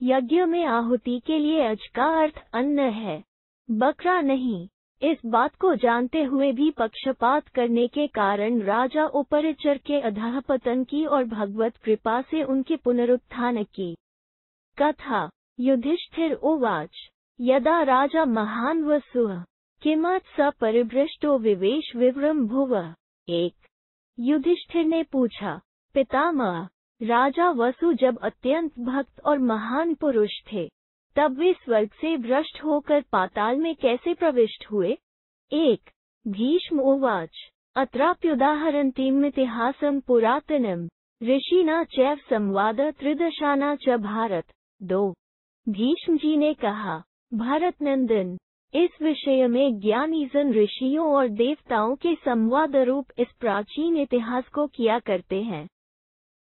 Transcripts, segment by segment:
यज्ञ में आहुति के लिए अज का अर्थ अन्न है, बकरा नहीं। इस बात को जानते हुए भी पक्षपात करने के कारण राजा उपरिचर के अधःपतन की और भगवत कृपा से उनके पुनरुत्थान की कथा। युधिष्ठिर उवाच यदा राजा महान् वसुः किमथ स परिभ्रष्टो विवेश विव्रम भुवः। 1। युधिष्ठिर ने पूछा, पितामह, राजा वसु जब अत्यंत भक्त और महान पुरुष थे, तब वे स्वर्ग से भ्रष्ट होकर पाताल में कैसे प्रविष्ट हुए? 1। भीष्म उवाच अत्राप्युदाहरन्तीमितिहासं पुरातनम् ऋषिणा चैव संवाद त्रिदशाना च भारत। 2। भीष्म जी ने कहा, भारत नंदन, इस विषय में ज्ञानी जन ऋषियों और देवताओं के संवाद रूप इस प्राचीन इतिहास को किया करते हैं।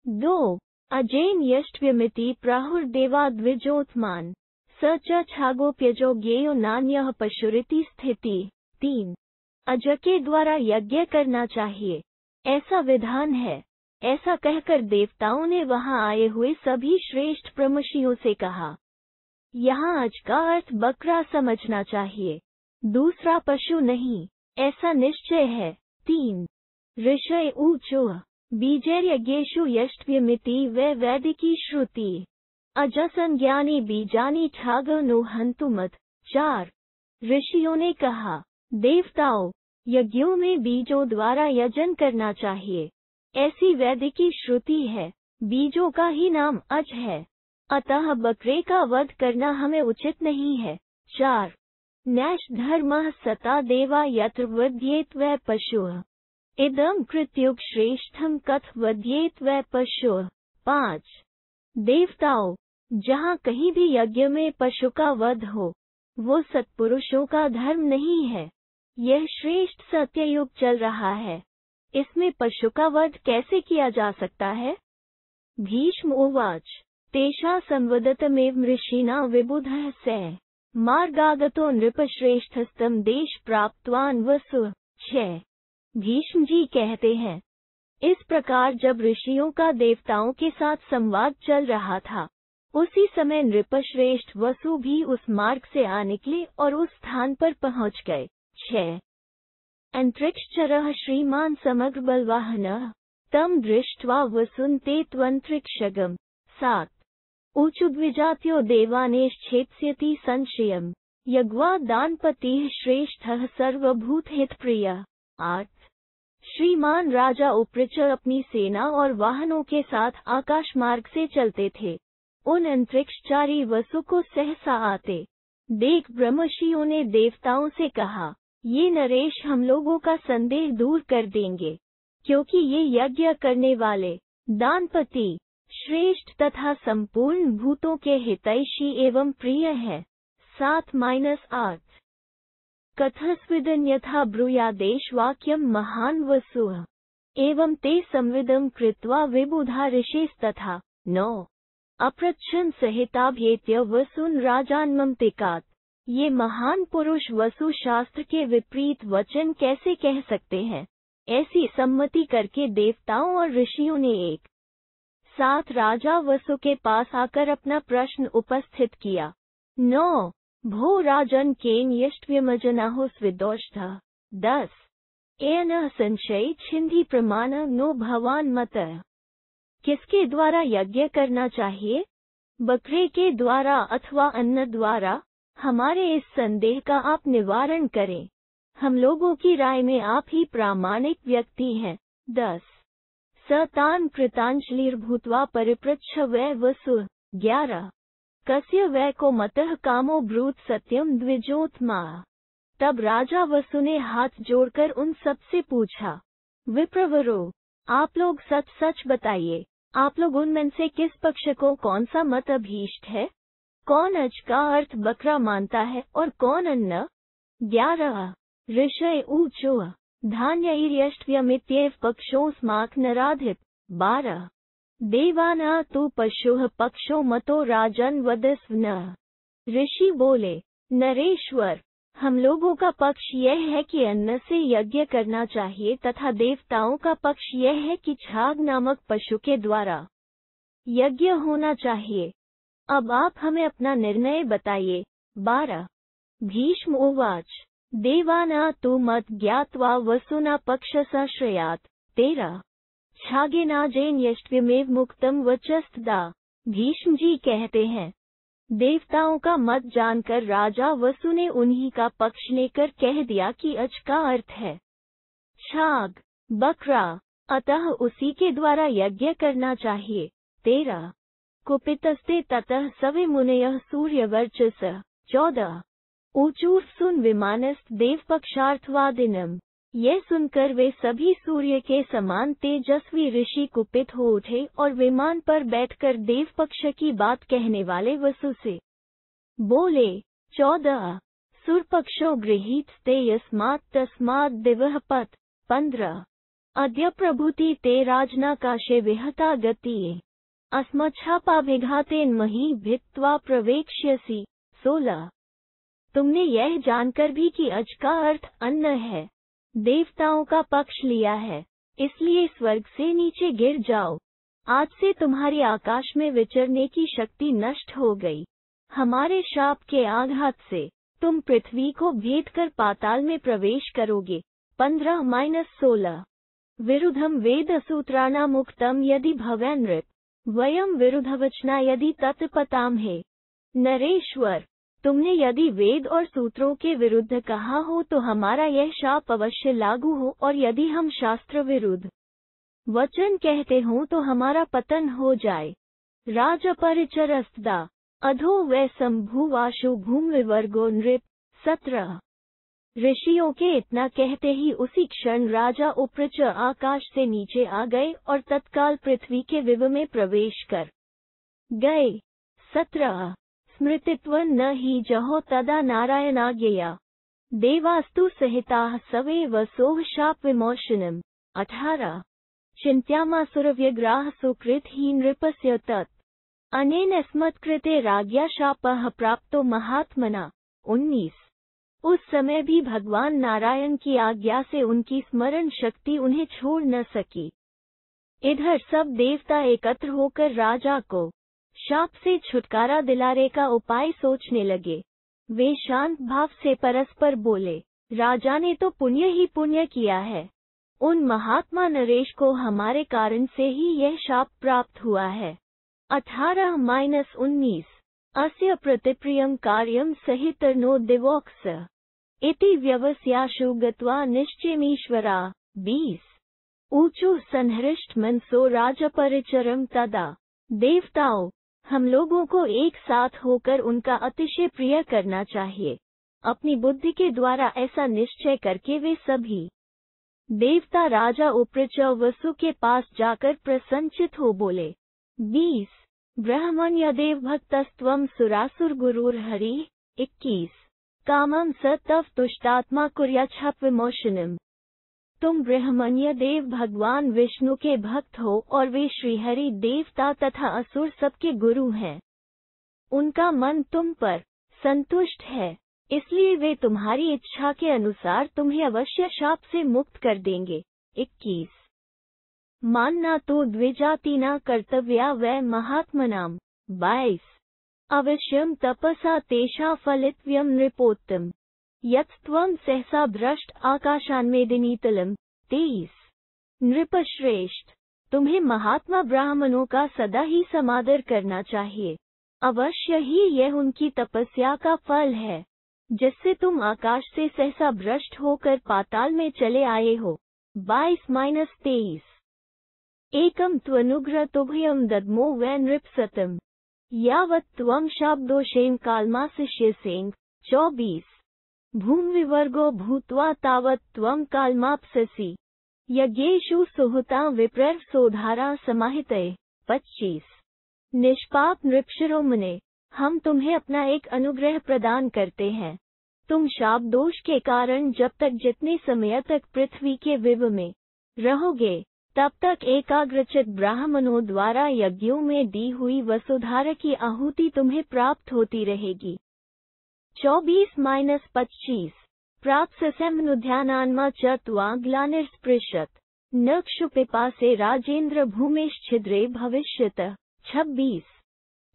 2। अजेन यष्ट्व्यमिति प्राहुर्देवा द्विजोत्मान स च छागोप्यजो ज्ञेयो नान्यः पशुरिति स्थिति। 3। अज के द्वारा यज्ञ करना चाहिए, ऐसा विधान है। ऐसा कहकर देवताओं ने वहां आए हुए सभी श्रेष्ठ ब्रह्मर्षियों से कहा। यहाँ अज का अर्थ बकरा समझना चाहिए, दूसरा पशु नहीं, ऐसा निश्चय है। 3। ऋषय ऊचो बीजैर्यज्ञेषु यष्ट्व्यमिति वै वैदिकी श्रुति अजसंज्ञानी बीजानी छागनो हन्तुमत। 4। ऋषियों ने कहा, देवताओं, यज्ञों में बीजों द्वारा यजन करना चाहिए, ऐसी वैदिकी श्रुति है। बीजों का ही नाम अज है, अतः बकरे का वध करना हमें उचित नहीं है। 4। नैष धर्मः सता देवा यत्र वध्येत वै पशुः इदं कृत्युग श्रेष्ठम कथ वध्येत वै पशुः। 5। देवताओं, जहाँ कहीं भी यज्ञ में पशु का वध हो, वो सत्पुरुषों का धर्म नहीं है। यह श्रेष्ठ सत्ययुग चल रहा है, इसमें पशु का वध कैसे किया जा सकता है? भीष्म उवाच तेषा संवदतमेव ऋषिणा विबुधः स मार्गागतो नृपश्रेष्ठस्तम देश प्राप्तवान वसु। 6। भीष्म जी कहते हैं, इस प्रकार जब ऋषियों का देवताओं के साथ संवाद चल रहा था, उसी समय नृपश्रेष्ठ वसु भी उस मार्ग से आ निकले और उस स्थान पर पहुंच गए। 6। अंतरिक्षचरः श्रीमान समग्र बलवाहनः तम दृष्ट्वा वसुन्ते त्वंतरिक्षगम। 7। ऊचुद्विजात्यो देवानेश्छेत्स्यति संशयम् यज्वा दानपतिः श्रेष्ठः सर्वभूतहितप्रियः। 8। श्रीमान राजा उपरिचर अपनी सेना और वाहनों के साथ आकाश मार्ग से चलते थे। उन अंतरिक्षचारी वसु को सहसा आते देख ब्रह्मर्षियों ने देवताओं से कहा, ये नरेश हम लोगों का संदेह दूर कर देंगे, क्योंकि ये यज्ञ करने वाले दानपति श्रेष्ठ तथा संपूर्ण भूतों के हितैषी एवं प्रिय है। 7-8। कथस्विदन् यथा ब्रूयादेश वाक्यम महान वसुः एवं ते संविदम कृत्वा विबुधा ऋषिस्तथा। 9। अपृच्छन् सहिताभ्येत्य वसुन राजान्मम्तिकात्। ये महान पुरुष वसु शास्त्र के विपरीत वचन कैसे कह सकते हैं? ऐसी सम्मति करके देवताओं और ऋषियों ने एक साथ राजा वसु के पास आकर अपना प्रश्न उपस्थित किया। 9। भो राजन केन यष्ट्व्यमजनाहो स्विदोष्ठः। 10। एन संशय छिंधि प्रमाण नो भवान मतः। किसके द्वारा यज्ञ करना चाहिए, बकरे के द्वारा अथवा अन्न द्वारा? हमारे इस संदेह का आप निवारण करें, हम लोगों की राय में आप ही प्रामाणिक व्यक्ति हैं। 10। स तान् कृताञ्जलिर्भूत्वा परिपृच्छ वै वसुः। 11। कस्य वै को मतः कामो ब्रूत सत्यम द्विजोत्मा। तब राजा वसु ने हाथ जोड़कर उन सब से पूछा, विप्रवरो, आप लोग सच सच बताइए, आप लोग उनमें से किस पक्ष को कौन सा मत अभीष्ट है? कौन अज का अर्थ बकरा मानता है और कौन अन्न? 11। ऋषय ऊचो धान्यैर्यष्ट्व्यमित्येव पक्षोऽस्माक नराधिप। 12। देवाना तु पशुः पक्षो मतो राजन वदस्व न। ऋषि बोले, नरेश्वर, हम लोगों का पक्ष यह है कि अन्न से यज्ञ करना चाहिए तथा देवताओं का पक्ष यह है कि छाग नामक पशु के द्वारा यज्ञ होना चाहिए। अब आप हमें अपना निर्णय बताइए। 12 भीष्म उवाच देवाना तु मत ज्ञात्वा वसुना पक्षसाश्रयात्। 13 छागेनाजेन यष्ट्व्यमेव मुक्तम वचस्तदा। भीष्म जी कहते हैं, देवताओं का मत जानकर राजा वसु ने उन्हीं का पक्ष लेकर कह दिया कि अज का अर्थ है छाग, बकरा, अतः उसी के द्वारा यज्ञ करना चाहिए। 13 कुपितस्ते ततः सवे मुनयः सूर्यवर्चसः। 14 ऊचूर्सुन विमानस्थ देवपक्षार्थवादिनम। यह सुनकर वे सभी सूर्य के समान तेजस्वी ऋषि कुपित हो उठे और विमान पर बैठकर देवपक्ष की बात कहने वाले वसु से बोले। 14 सुरपक्षो गृहीतस्ते यस्मात् तस्मात् दिवः पथ। 15 अद्य प्रभुति ते राजनाकाशे विहता गतिये अस्मच्छापाभिघातेन मही भित्त्वा प्रवेक्ष्यसि। 16 तुमने यह जानकर भी कि अज का अर्थ अन्न है, देवताओं का पक्ष लिया है, इसलिए स्वर्ग से नीचे गिर जाओ। आज से तुम्हारी आकाश में विचरने की शक्ति नष्ट हो गई। हमारे शाप के आघात से तुम पृथ्वी को भेद कर पाताल में प्रवेश करोगे। 15-16 विरुद्धम वेद सूत्राणामुक्तम यदि भवेन्नृप वयम विरुद्धवचना यदि तत्पतामहे। नरेश्वर, तुमने यदि वेद और सूत्रों के विरुद्ध कहा हो तो हमारा यह शाप अवश्य लागू हो, और यदि हम शास्त्र विरुद्ध वचन कहते हो तो हमारा पतन हो जाए। राजपरिचरस्तदा अधो वै संभुवाशु भूमिवर्गो नृप। 17 ऋषियों के इतना कहते ही उसी क्षण राजा उप्रच आकाश से नीचे आ गए और तत्काल पृथ्वी के विव में प्रवेश कर गए। 17 स्मृतित्व न ही जहो तदा नारायणाज्ञया देवास्तु सहिताः सवे वसोः शाप विमोचनम्। 18 चिन्त्यामासुरव्यग्राः सुकृत ही नृपस्य तत् अनेन स्मत्कृते राज्ञा शापः प्राप्तो महात्मना। 19 उस समय भी भगवान नारायण की आज्ञा से उनकी स्मरण शक्ति उन्हें छोड़ न सकी। इधर सब देवता एकत्र होकर राजा को शाप से छुटकारा दिलाने का उपाय सोचने लगे। वे शांत भाव से परस्पर बोले, राजा ने तो पुण्य ही पुण्य किया है। उन महात्मा नरेश को हमारे कारण से ही यह शाप प्राप्त हुआ है। 18-19 अस्य प्रतिप्रियं कार्यं सहितर्नो दिवोक्स इति व्यवस्याशु गत्वा निश्चयमीश्वरा। 20 ऊचु संहृष्ट मनसो राजपरिचरम तदा। देवताओं, हम लोगों को एक साथ होकर उनका अतिशय प्रिय करना चाहिए। अपनी बुद्धि के द्वारा ऐसा निश्चय करके वे सभी देवता राजा उप्रच वसु के पास जाकर प्रसन्नचित हो बोले। 20 ब्रह्मण्य देव भक्तस्त्वं सुरासुर गुरुर हरि। 21 कामं स तव तुष्टात्मा कुर्याच्छाप विमोचनम्। तुम ब्रह्मण्य देव भगवान विष्णु के भक्त हो और वे श्रीहरि देवता तथा असुर सबके गुरु हैं। उनका मन तुम पर संतुष्ट है, इसलिए वे तुम्हारी इच्छा के अनुसार तुम्हें अवश्य शाप से मुक्त कर देंगे। 21 मानना तो द्विजातिना कर्तव्या वै महात्मनाम। 22 अवश्यम तपसा तेषा फलितव्यम नृपोत्तम यत्त्वं सहसा भ्रष्ट आकाशान्मेदिनीतलम। 23 नृपश्रेष्ठ, तुम्हें महात्मा ब्राह्मणों का सदा ही समादर करना चाहिए। अवश्य ही यह उनकी तपस्या का फल है, जिससे तुम आकाश से सहसा भ्रष्ट होकर पाताल में चले आए हो। 22-23 एकम त्वनुग्रह तुभयम दद्मो वै नृपसतम यावत् त्वं शाब्दोषेण कालमासिष्यसेन। 24 भूमिवर्गो भूत्वा तावत् त्वं कालमाप्स्यसि यज्ञेषु सुहृतां विप्रर सोधारा समाहितये। 25 निष्पाप नृपशिरोमणे, हम तुम्हें अपना एक अनुग्रह प्रदान करते हैं। तुम शाप दोष के कारण जब तक जितने समय तक पृथ्वी के विव में रहोगे, तब तक एकाग्रचित ब्राह्मणों द्वारा यज्ञों में दी हुई वसुधारा की आहुति तुम्हें प्राप्त होती रहेगी। 24-25 प्राप्स्यसेमनुध्यानान्मा च त्वां ग्लानिर्स्पृशत न क्षुपिपासे राजेन्द्र भूमेश्छिद्रे भविष्यतः। 26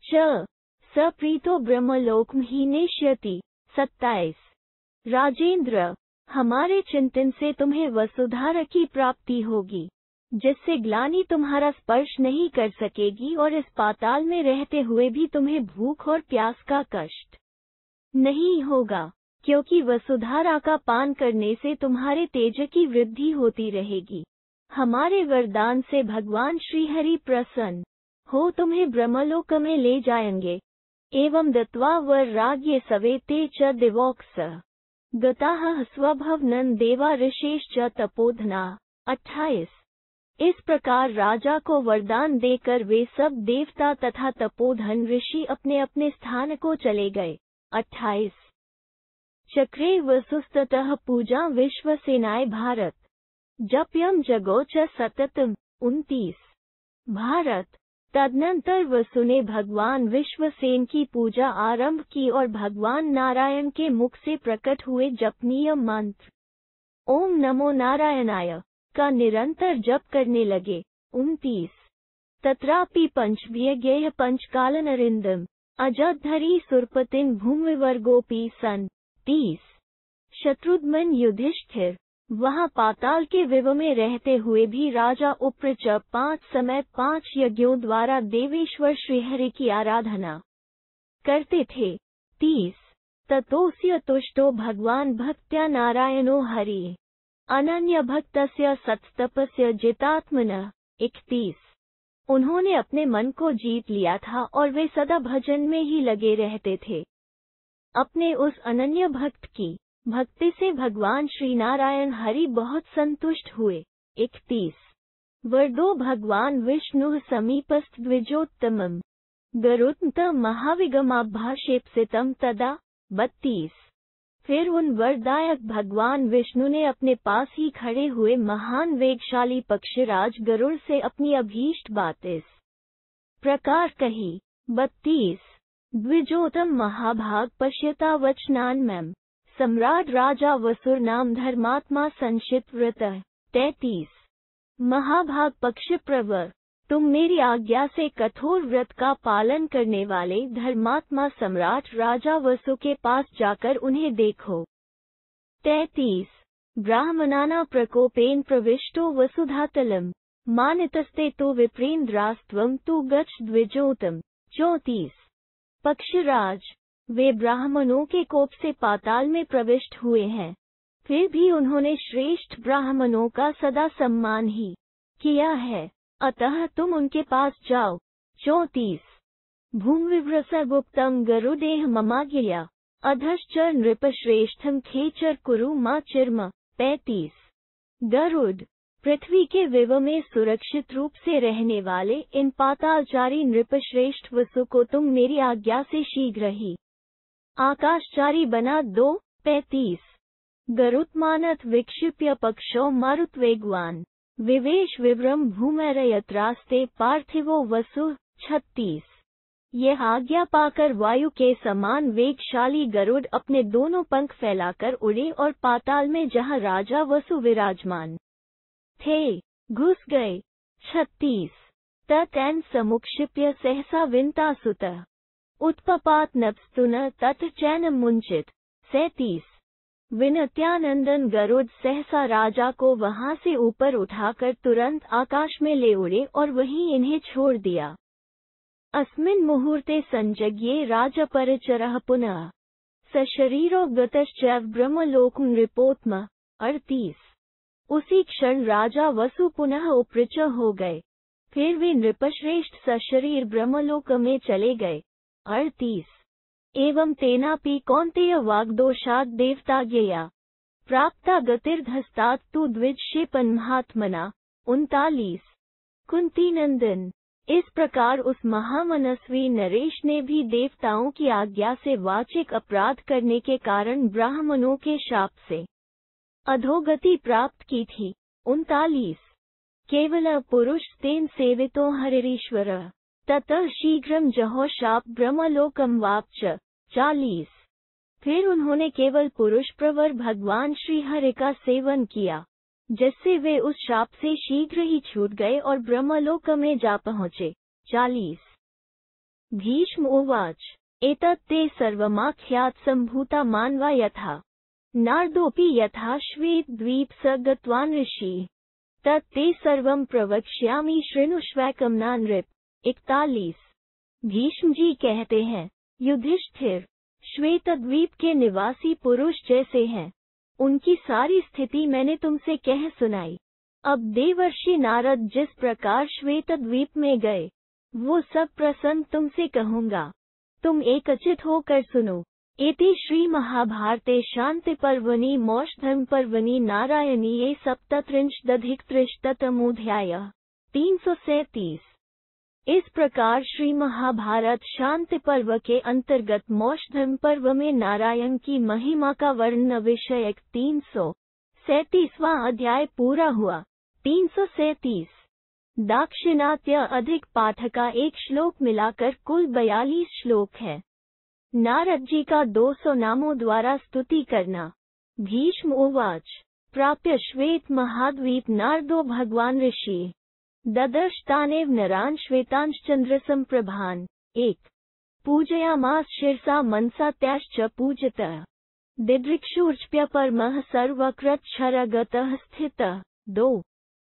च सप्रीतो ब्रह्मलोकम ही नेष्यति। 27। राजेंद्र, हमारे चिंतन से तुम्हें वसुधारा की प्राप्ति होगी, जिससे ग्लानि तुम्हारा स्पर्श नहीं कर सकेगी और इस पाताल में रहते हुए भी तुम्हें भूख और प्यास का कष्ट नहीं होगा, क्योंकि वसुधारा का पान करने से तुम्हारे तेज की वृद्धि होती रहेगी। हमारे वरदान से भगवान श्रीहरि प्रसन्न हो तुम्हें ब्रह्मलोक में ले जाएंगे। एवं दत्वा वर राज्य सवेते च दिवोक्स गताः स्वभवनं देवा ऋषेश्च तपोधना। 28। इस प्रकार राजा को वरदान देकर वे सब देवता तथा तपोधन ऋषि अपने अपने स्थान को चले गए। 28। चक्रे वसुस्ततः पूजा विश्वसेनाय भारत जप्यम जगो च सततम। 29। भारत, तदनंतर वसु ने भगवान विश्वसेन की पूजा आरंभ की और भगवान नारायण के मुख से प्रकट हुए जपनीय मंत्र ओम नमो नारायणाय का निरंतर जप करने लगे। 29। तत्रापि पंचव्यज्ञेय पंचकालनरिंदम अजधरी सुरपतिन भूमिवर्गोपी सन। 30। शत्रुघ्न युधिष्ठिर, वहाँ पाताल के विव में रहते हुए भी राजा उप्रच 5 समय 5 यज्ञों द्वारा देवेश्वर श्रीहरि की आराधना करते थे। 30। ततोस्य तुष्टो भगवान भक्त्या नारायणो हरि अनन्य भक्तस्य सत्तपस्य जितात्मनः। 31। उन्होंने अपने मन को जीत लिया था और वे सदा भजन में ही लगे रहते थे। अपने उस अनन्य भक्त की भक्ति से भगवान श्री नारायण हरि बहुत संतुष्ट हुए। 31। वर्दो भगवान विष्णु समीपस्थ द्विजोत्तमम गरुत्त महाविगमाभाषेप्सितम तदा। 32। फिर उन वरदायक भगवान विष्णु ने अपने पास ही खड़े हुए महान वेगशाली पक्षीराज गरुड़ से अपनी अभीष्ट बात इस प्रकार कही। 32। द्विजोतम महाभाग पश्यता वचनान्मम सम्राट राजा वसुर नाम धर्मात्मा संशित व्रत। 33। महाभाग पक्ष प्रवर, तुम मेरी आज्ञा से कठोर व्रत का पालन करने वाले धर्मात्मा सम्राट राजा वसु के पास जाकर उन्हें देखो। 33। ब्राह्मणाना प्रकोपेन प्रविष्टो वसुधातलम मानितस्ते तो विप्रेन्द्रास्त्वं तु गच्छ द्विजोतम। 34। पक्षराज, वे ब्राह्मणों के कोप से पाताल में प्रविष्ट हुए हैं, फिर भी उन्होंने श्रेष्ठ ब्राह्मणों का सदा सम्मान ही किया है, अतः तुम उनके पास जाओ। 34। भूमिव्रसगुप्तम गरुडेह ममाज्ञया अधश्चर नृपश्रेष्ठम खेचर कुरु मा चिर्म। 35। गरुड़, पृथ्वी के विव में सुरक्षित रूप से रहने वाले इन पातालचारी नृपश्रेष्ठ वसु को तुम मेरी आज्ञा से शीघ्र ही आकाशचारी बना दो। 35। गरुत्मानथ विक्षिप्य पक्षो मारुतवेगवान विवेश विव्रम भूमैरयत्रास्ते पार्थिवो वसु। 36। यह आज्ञा पाकर वायु के समान वेगशाली गरुड़ अपने दोनों पंख फैलाकर उड़े और पाताल में जहाँ राजा वसु विराजमान थे घुस गए। 36। ततैन समुक्षिप्य सहसा विन्तासुतः उत्पपात नभस्तुन तत् चैनम मुंचित। 37। विनत्यानंदन गरुड़ सहसा राजा को वहां से ऊपर उठाकर तुरंत आकाश में ले उड़े और वहीं इन्हें छोड़ दिया। अस्मिन् मुहूर्ते संजज्ञे राजपरिचरः पुनः सशरीरो गतश्चैव ब्रह्मलोकं नृपोत्म। 38। उसी क्षण राजा वसु पुनः उपृच हो गए, फिर वे नृपश्रेष्ठ सशरीर ब्रह्मलोक में चले गए। 38। एवं तेनापि कौन्तेय वाग्दोषात् देवताज्ञया प्राप्ता गतिर्धस्तात् तु द्विजक्षेपन् महात्मना। 39। कुंतीनंदन, इस प्रकार उस महामनस्वी नरेश ने भी देवताओं की आज्ञा से वाचिक अपराध करने के कारण ब्राह्मणों के शाप से अधोगति प्राप्त की थी। 39। केवल पुरुष तेन सेवितो हरिरीश्वर ततः शीघ्रम जहो शाप ब्रह्मलोकम वाप्च। 40। फिर उन्होंने केवल पुरुष प्रवर भगवान श्री हरि का सेवन किया, जिससे वे उस शाप से शीघ्र ही छूट गए और ब्रह्मलोक में जा पहुँचे। 40। भीष्म उवाच एतत् ते सर्वमाख्यात् सम्भूता मानवा यथा नारदोऽपि यथा श्वेतद्वीप स गतवान् ऋषिः तत् ते सर्वं प्रवक्ष्यामि शृणुष्वैकमना नृप। 41। भीष्म जी कहते हैं, युधिष्ठिर, श्वेतद्वीप के निवासी पुरुष जैसे हैं, उनकी सारी स्थिति मैंने तुमसे कह सुनाई। अब देवर्षि नारद जिस प्रकार श्वेतद्वीप में गए, वो सब प्रसंग तुमसे कहूँगा, तुम एकचित होकर सुनो। एति श्री महाभारते शांति पर्वणि मौषधर्म पर्वणि नारायणीये सप्तत्रिंशदधिकत्रिशतमोऽध्यायः 337। इस प्रकार श्री महाभारत शांति पर्व के अंतर्गत मौषधर्म पर्व में नारायण की महिमा का वर्णन विषयक 337वां अध्याय पूरा हुआ। 337। दाक्षिणात्य अधिक पाठ का एक श्लोक मिलाकर कुल 42 श्लोक है। नारद जी का 200 नामों द्वारा स्तुति करना। भीष्म उवाच, प्राप्य श्वेत महाद्वीप नारदो भगवान ऋषि ददर्श तानेव नरान् श्वेतांश्चन्द्रसं प्रभान्। 1। पूजयामास शिरसा मनसा त्याश्च पूजतः दिदृक्षूर्चप्य परमः सर्वकृच्छरगतः स्थितः। 2।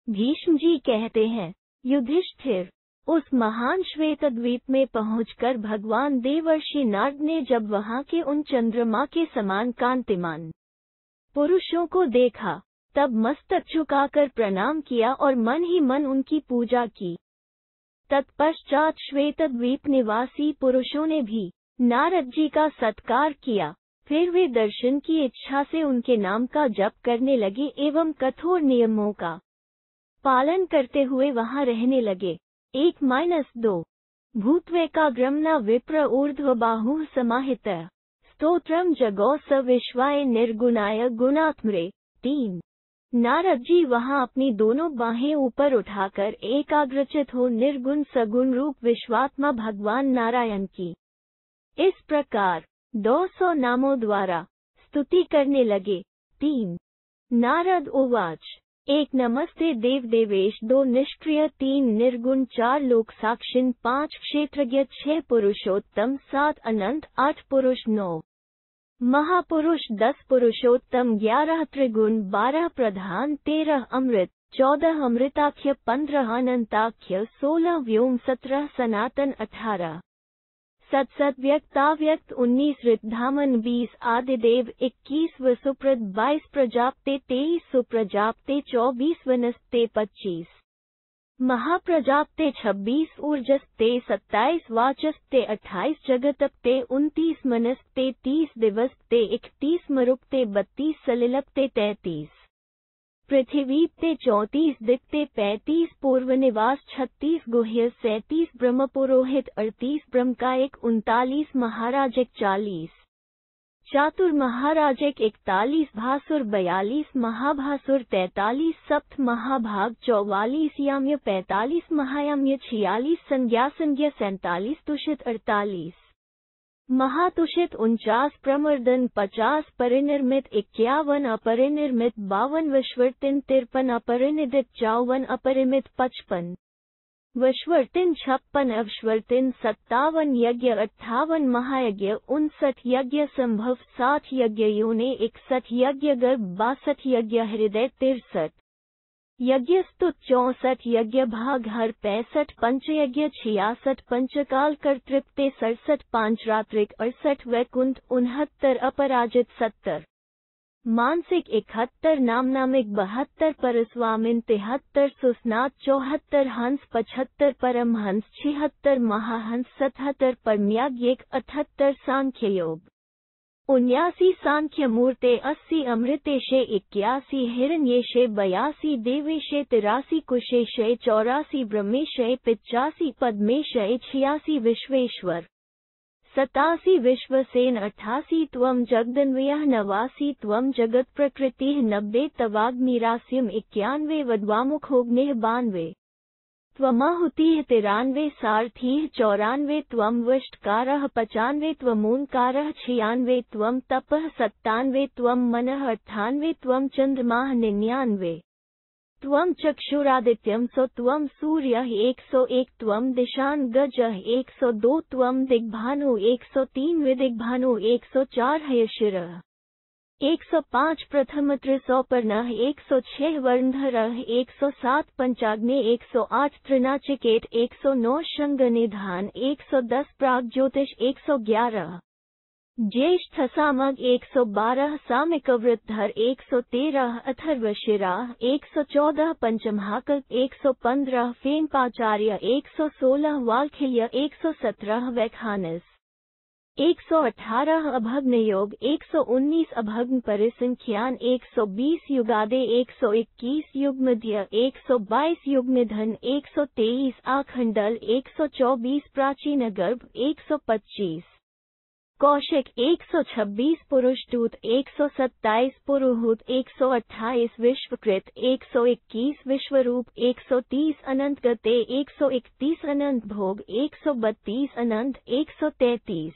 भीष्म जी कहते हैं, युधिष्ठिर, उस महान श्वेतद्वीप में पहुंचकर भगवान देवर्षि नारद ने जब वहां के उन चंद्रमा के समान कांतिमान पुरुषों को देखा, तब मस्तक झुकाकर प्रणाम किया और मन ही मन उनकी पूजा की। तत्पश्चात श्वेतद्वीप निवासी पुरुषों ने भी नारद जी का सत्कार किया। फिर वे दर्शन की इच्छा से उनके नाम का जप करने लगे एवं कठोर नियमों का पालन करते हुए वहां रहने लगे। 1-2 भूत्वैकाग्रम न विप्र ऊर्ध्वबाहुः समाहितः स्तोत्रम जगौ स विश्वाय निर्गुणाय गुणात्मरे। 3। नारद जी वहां अपनी दोनों बाहें ऊपर उठाकर एकाग्रचित हो निर्गुण सगुण रूप विश्वात्मा भगवान नारायण की इस प्रकार 200 नामों द्वारा स्तुति करने लगे। 3। नारद उवाच, 1 नमस्ते देव देवेश, 2 निष्क्रिय, 3 निर्गुण, 4 लोक साक्षिण, 5 क्षेत्रज्ञ, 6 पुरुषोत्तम, 7 अनंत, 8 पुरुष, 9 महापुरुष, 10 पुरुषोत्तम, 11 त्रिगुण, 12 प्रधान, 13 अमृत, 14 अमृताख्य, 15 अनंताख्य, 16 व्योम, 17 सनातन, 18 सत्सत व्यक्ताव्यक्त, 19 ऋतधामन, 20 आदिदेव, 21 वसुप्रद, 22 प्रजापते, 23 सुप्रजापते, 24 वनस्पते, 25 महाप्रजापते, 26 ऊर्जस्ते, 27 वाचस्ते, 28 जगतपते, 29 मनस्पते, 30 दिवसपते, 31 मरुपते, 32 सलिलपते, 33 पृथिवीपते, 34 दिक्ते, 35 पूर्वनिवास, 36 गुह्य, 37 ब्रह्मपुरोहित, 38 ब्रह्मकायिक, 39 महाराजिक, 40 चातुर महाराजिक, 41 भासुर, 42 महाभासुर, 43 सप्त महाभाग, 44 याम्य, 45 महायाम्य, 46 संज्ञासंज्ञ, 47 तुषित, 48 महातुषित, 49 प्रमर्दन, 50 परिनिर्मित, 51 अपरिनिर्मित, 52 विश्वर्तिन, 53 अपरिनिदित, 54 अपरिमित, 55 वश्वर्तिन, 56 अवश्वर्तिन, 57 यज्ञ, 58 महायज्ञ, 59 यज्ञ संभव, 60 यज्ञ योने, 61 यज्ञ गर्भ, 62 यज्ञ हृदय, 63 यज्ञ स्तुत, 64 यज्ञ भाग हर, 65 पंचयज्ञ, 66 पंचकाल कर्तृप्ते, 67 पांचरात्रिक, 68 वैकुंठ, 69 अपराजित, 70 मानसिक, 71 नामनामिक, 72 परस्वामिन, 73 सुस्नात, 74 हंस, 75 परमहंस, 76 महाहंस, 77 परम्याज्ञिक, 78 सांख्य योग, 79 सांख्य मूर्ते, 80 अमृतेशे, 81 हिरण्येशे, 82 देवेशे, 83 कुशेशे, 84 ब्रह्मेशे, 85 पद्मेशे, 86 विश्वेश्वर, 87 विश्वसेन, 88 त्वं जगदन्वयः, 89 त्वं जगत प्रकृतिः, 90 तवाग्निरास्यम्, 91 वद्वामुखोऽग्निः, 92 त्वमाहुतिः, 93 सारथिः, 94 त्वं वष्टकारः, 95 त्वमोंकारः, 96 त्वं तपः, 97 त्वं मनः, 98 त्वं चन्द्रमाः, 99 त्वं चक्षुरादित्यं सो त्वं सूर्यः 101 त्वं दिशान गजः 102 त्वं दिग्भानु 103 विदिग्भानु 104 हयशिरः 105 प्रथम त्रिसौपर्णः 106 वर्णधरः 107 पंचाग्नि 108 त्रिनाचिकेत 109 शंगनिधान 110 प्राग्ज्योतिष 111 ज्येष्ठ सामग 112 सामिकवृद्धर 113 अथर्वशिरा 114 पंचमहाकल्प 115 फेनपाचार्य 116 वाल्खिल्य 117 वैखानस 118 अभग्न योग 119 अभग्न परिसंख्यान 120 युगादे 121 युगमध्य 122 युगनिधन 123 आखंडल 124 प्राचीन गर्भ 125 कौशिक 126 पुरुषदूत 127 पुरोहूत 128 विश्वकृत 121 विश्वरूप 130 अनंत गते 131 अनंत भोग 132 अनंत 133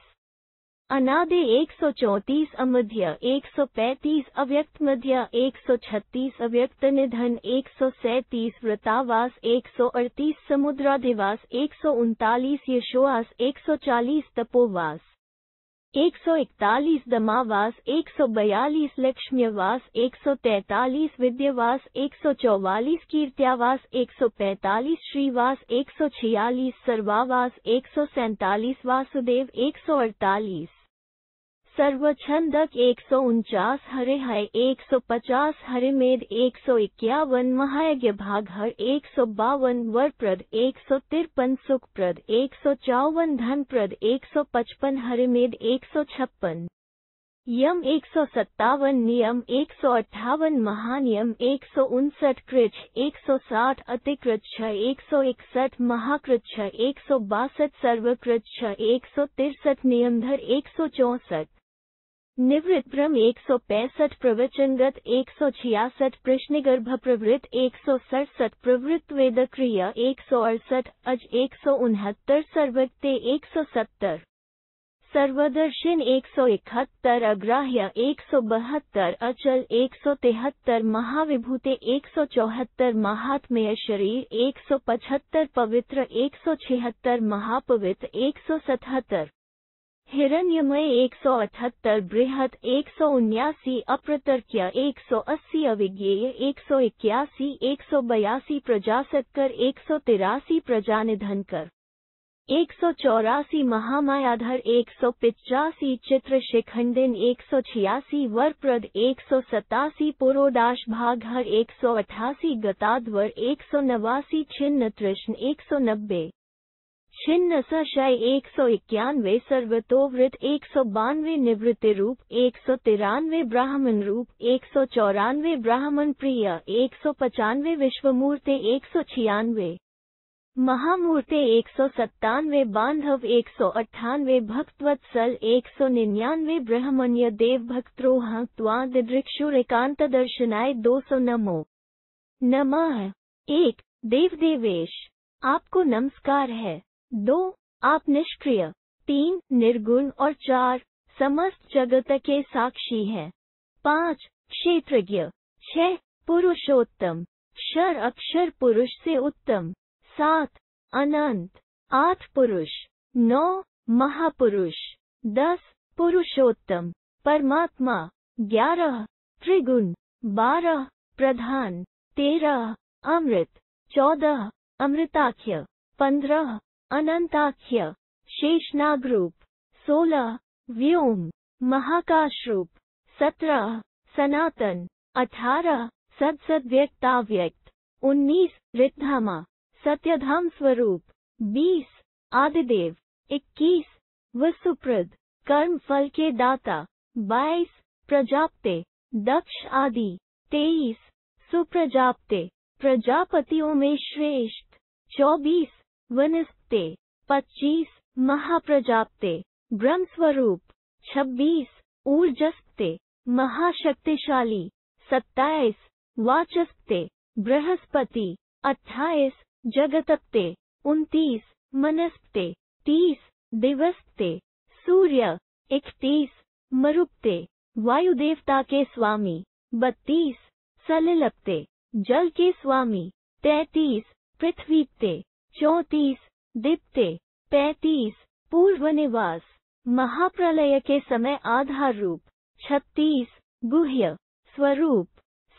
अनादि 134 अमध्य 135 अव्यक्त मध्य 136 अव्यक्त निधन 137 वृतावास 138 समुद्राधिवास 139 यशोवास 140 तपोवास 141 दमावास 142 लक्ष्म्यवास 143 विद्यावास 144 कीर्त्यावास 145 श्रीवास 146 सर्वावास 147 वासुदेव 148 सर्वछंदक 149 हरिहय 150 हरिमेध 151 महायज्ञ भागहर 152 वरप्रद 153 सुखप्रद 154 धनप्रद 155 हरिमेध 156 यम 157 नियम 158 महानियम 159 कृच्छ 160 अतिकृच्छ 161 महाकृच्छ 162 सर्वकृच्छ 163 नियमधर 164 निवृत्त ब्रह्म 165 प्रवचनगत 166 प्रश्नगर्भ प्रवृत्त 167 प्रवृत्त वेद क्रिया 168 अज 169 सर्वज्ञ 170 सर्वदर्शन 171 अग्राह्य 172 अचल 173 महाविभूते 174 महात्म्य शरीर 175 पवित्र 176 महापवित्र 177 हिरण्यमय 178 बृहत 179 अप्रतर्क्य 180 अविज्ञेय 181 182 प्रजासत्कर 183 प्रजानिधनकर 184 महामायाधर 185 चित्रशिखंडिन 186 वरप्रद 187 पुरोडाश भागहर 188 गताध्वर 189 छिन्न तृष्ण 190 छिन्न सशय 191 सर्वतोवृत 192 निवृत्ति रूप 193 ब्राह्मण रूप 194 ब्राह्मण प्रिय 195 विश्वमूर्ते 196 महामूर्ते 197 बांधव 198 भक्तवत्सल 199 ब्रह्मण्य देव भक्त्रोह त्वा दिदृक्षुरेकांत दर्शनाय 200 नमो नमः। 1 देव देवेश आपको नमस्कार है। 2 आप निष्क्रिय, 3 निर्गुण और 4 समस्त जगत के साक्षी हैं। 5 क्षेत्रज्ञ, 6 पुरुषोत्तम, क्षर अक्षर पुरुष से उत्तम, 7 अनंत, 8 पुरुष, 9 महापुरुष, 10 पुरुषोत्तम परमात्मा, 11 त्रिगुण, 12 प्रधान, 13 अमृत, 14 अमृताख्य, 15 अनंताख्य शेषनाग रूप, 16 व्योम महाकाश रूप, 17 सनातन, 18 सदसद्व्यक्ताव्यक्त, 19 ऋतधामा सत्यधाम स्वरूप, 20 आदिदेव, 21 वसुप्रद कर्म फल के दाता, 22 प्रजापते दक्ष आदि, 23 सुप्रजापते प्रजापतियों में श्रेष्ठ, 24 वनस्पते, 25 महाप्रजापते ब्रह्म स्वरूप, 26 ऊर्जस्पते महाशक्तिशाली, 27 वाचस्पते बृहस्पति, 28 जगतपते, 29 मनस्पते, 30 दिवसपते सूर्य, 31 मरुपते वायुदेवता के स्वामी, 32 सलिलपते जल के स्वामी। 33 पृथ्वीपते। 34 दीप्ते। 35 पूर्व निवास, महाप्रलय के समय आधार रूप। 36 गुह्य स्वरूप।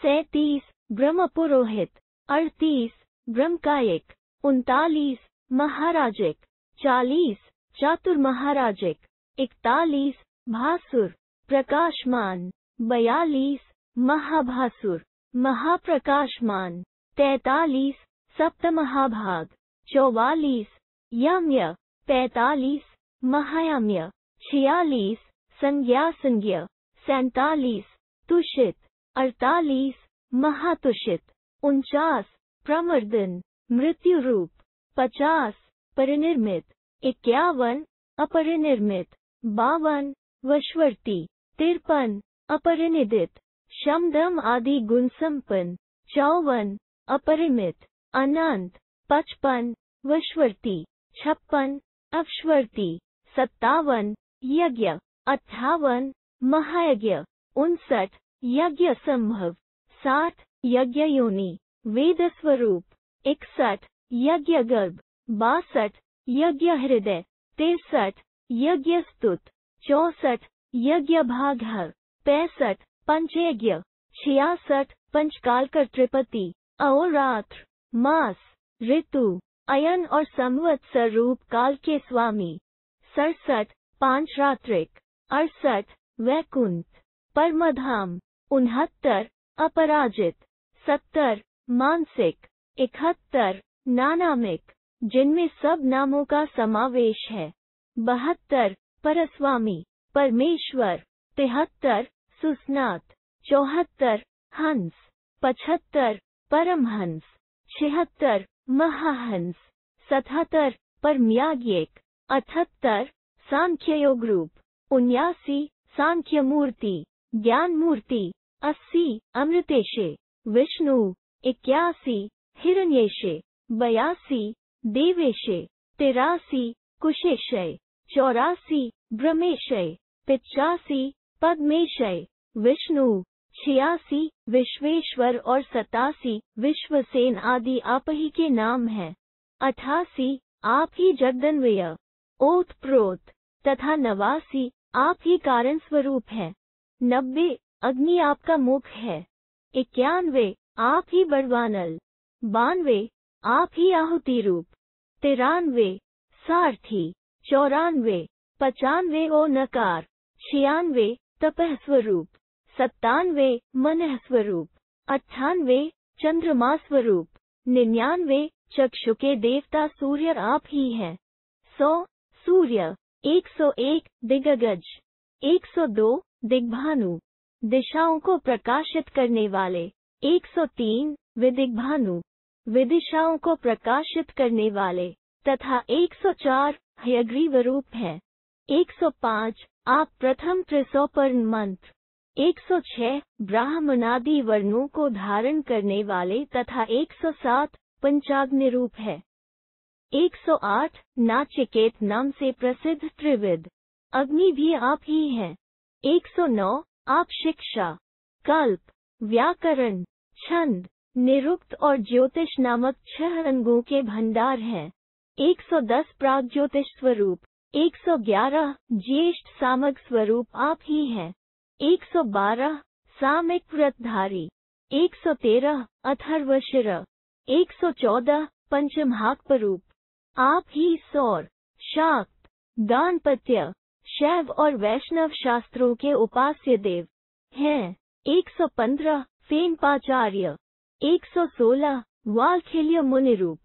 37 ब्रह्म पुरोहित। 38 ब्रह्मकायिक। 39 महाराजिक। 40 चातुर्महाराजिक। 41 भासुर प्रकाशमान। 42 महाभासुर महाप्रकाशमान। 43 सप्तमहाभाग। 44 याम्य। 45 महायाम्य। 46 संज्ञा। 47 तुषित। 48 महातुषित। 49 प्रमर्दन मृत्यु रूप। 50 परिनिर्मित। 51 अपरिनिर्मित। 52 वशवर्ती। 53 अपरिनिदित शमदम आदि गुण संपन्न। 54 अपरिमित अनंत। 55 वशवर्ती। 56 अक्षवर्ती। 57 यज्ञ। 58 महायज्ञ। 59 यज्ञ संभव। 60 यज्ञ योनि वेद स्वरूप। 61 यज्ञ गर्भ। 62 यज्ञ हृदय। 63 यज्ञ स्तुत। 64 यज्ञ भागहर। 65 पंचयज्ञ। 66 पंचकाल कर्तृपति। अहोरात्र मास ऋतु अयन और संवत्सर रूप काल के स्वामी। 67 पांच रात्रिक। 68 वैकुंठ परमधाम। 69 अपराजित। 70 मानसिक। 71 नानामिक जिनमें सब नामों का समावेश है। 72 परस्वामी परमेश्वर। 73 सुस्नात। 74 हंस। 75 परमहंस। 76 महाहंस। 77 परम्याज्ञिक। 78 सांख्ययोग रूप। 79 सांख्य मूर्ति ज्ञान मूर्ति। 80 अमृतेशे विष्णु। 81 हिरण्येशे। 82 देवेशे। 83 कुशेशय। 84 ब्रह्मेशय। 85 पद्मेशय विष्णु। 86 विश्वेश्वर और 87 विश्वसेन आदि आप ही के नाम हैं। 88 आप ही जगदन्वय ओत प्रोत तथा 89 आप ही कारण स्वरूप है। 90 अग्नि आपका मुख है। 91 आप ही बड़वानल। 92 आप ही आहुति रूप। 93 सारथी। 94 95 ओ नकार। 96 तपह स्वरूप। 97 मनः स्वरूप। 98 चंद्रमा स्वरूप। 99 चक्षु के देवता सूर्य आप ही हैं। 100 सूर्य। 101 दिग्गज। 102 दिग्भानु दिशाओं को प्रकाशित करने वाले। 103 विदिग्भानु विदिशाओं को प्रकाशित करने वाले तथा 104 हयग्रीव रूप है। 105 आप प्रथम त्रिसोपर्ण मंत्र। 106 ब्राह्मणादि वर्णों को धारण करने वाले तथा 107 पंचाग्नि रूप है। 108 नाचिकेत नाम से प्रसिद्ध त्रिविद अग्नि भी आप ही हैं। 109 आप शिक्षा कल्प व्याकरण छंद निरुक्त और ज्योतिष नामक 6 अंगों के भंडार हैं। 110 प्राग ज्योतिष स्वरूप। 111 ज्येष्ठ सामग स्वरूप आप ही हैं। 112 सामिक व्रतधारी। 113 अथर्वशिर। 114 पंचमहाक रूप आप ही सौर शाक्त गाणपत्य शैव और वैष्णव शास्त्रों के उपास्य देव हैं। 115 फेनपाचार्य। 116 वालखिल्य मुनिरूप।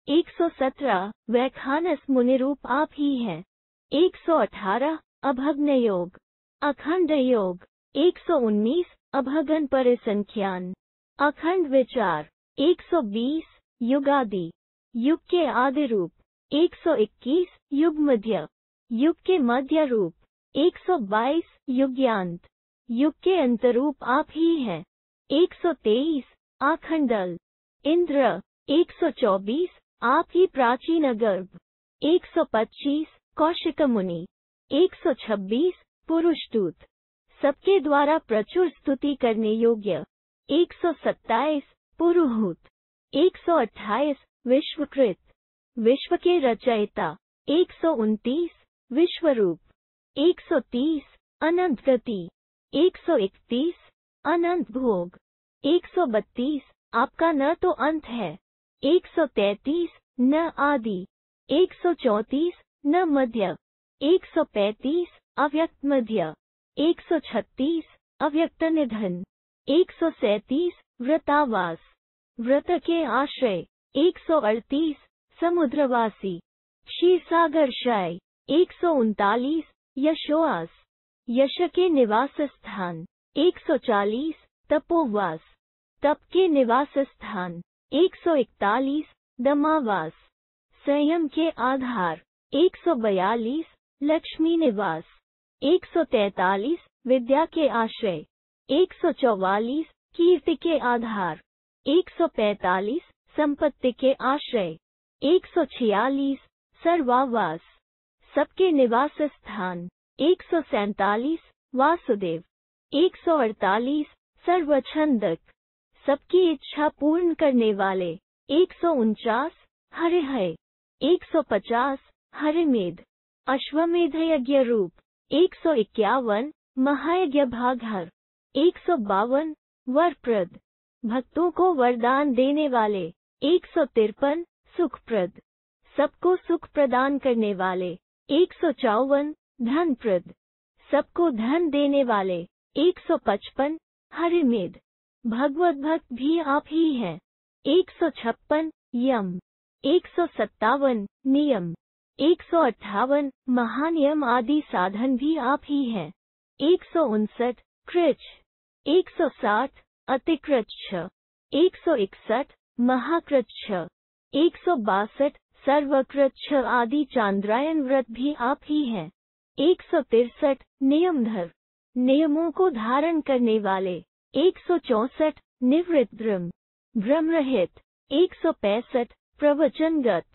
117 वैखानस मुनिरूप आप ही हैं। 118 अभग्न योग अखंड योग। 119 अभगन परिसंख्यान अखंड विचार। 120 युगादि युग के आदि रूप। 121 युग मध्य युग के मध्य रूप। 122 युग्यांत युग के अंतरूप आप ही हैं। 123 आखंडल इंद्र। 124 आप ही प्राचीन गर्भ। 125 कौशिक मुनि। 126 पुरुषदूत सबके द्वारा प्रचुर स्तुति करने योग्य। 127 पुरोहित। 128 विश्वकृत, विश्व के रचयिता। 129 विश्वरूप। 130 अनंत गति। 131 अनंत भोग। 132 आपका न तो अंत है। 133 न आदि। 134 न मध्य। 135 अव्यक्त मध्य। 136 अव्यक्त निधन। 137 व्रतावास, व्रत के आश्रय। 138 समुद्रवासी, क्षीरसागरशाय। 139 यशोआस, यश के निवास स्थान। 140 तपोवास, तप के निवास स्थान। 141 दमावास, संयम के आधार। 142 लक्ष्मी निवास। 143 विद्या के आश्रय। 144 कीर्ति के आधार। 145 संपत्ति के आश्रय। 146 सर्वावास, सबके निवास स्थान। 147 वासुदेव। 148 सर्वछंदक, सबकी इच्छा पूर्ण करने वाले। 149 हरिहय। 150 हरिमेध, अश्वमेध यज्ञ रूप। 151 महायज्ञ भागहर। 152 वरप्रद, भक्तों को वरदान देने वाले। 153 सुखप्रद, सबको सुख प्रदान करने वाले। 154 धनप्रद, सबको धन देने वाले। 155 हरिमेध, भगवत भक्त भी आप ही हैं। 156 यम। 157 नियम। 158 महानियम आदि साधन भी आप ही हैं। 159 कृच्छ। 160 अतिकृच्छ। 161 महाकृच्छ। 162 सर्वकृच्छ आदि चांद्रायन व्रत भी आप ही हैं। 163 नियमधर, नियमों को धारण करने वाले। 164 निवृत्त ब्रह्म रहित। 165 प्रवचनगत,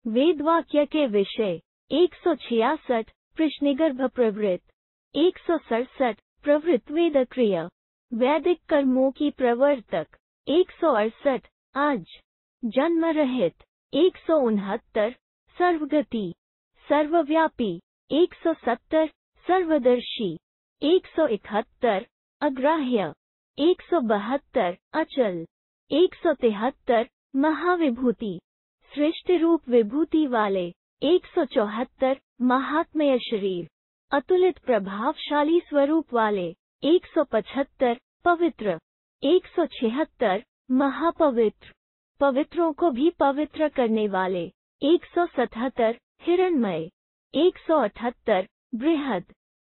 वेदवाक्य के विषय। 166 प्रश्निगर्भ प्रवृत्त। 167 प्रवृत्त वेदक्रिय, वैदिक कर्मों की प्रवर्तक। 168 आज जन्म रहित। 169 सर्वगति, सर्वव्यापी। 170 सर्वदर्शी। 171 अग्राह्य। 172 अचल। 173 महाविभूति, सृष्टि रूप विभूति वाले। 174 महात्म्य शरीर, अतुलित प्रभावशाली स्वरूप वाले। 175 पवित्र। 176 महापवित्र, पवित्रों को भी पवित्र करने वाले। 177 हिरण्मय। 178 बृहद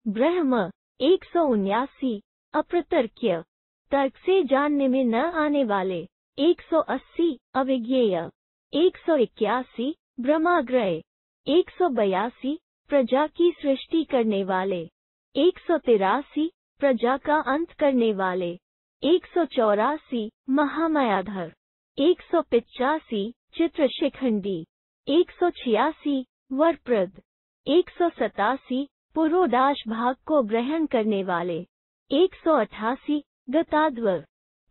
ब्रह्म। 179 अप्रतर्क्य, तर्क से जानने में न आने वाले। 180 अविज्ञेय। 181 ब्रह्माग्रह। 182 प्रजा की सृष्टि करने वाले। 183 प्रजा का अंत करने वाले। 184 महामायाधर। 185 चित्रशिखंडी। 186 वरप्रद। 187 पुरोडाश भाग को ग्रहण करने वाले। 188 गताध्वर,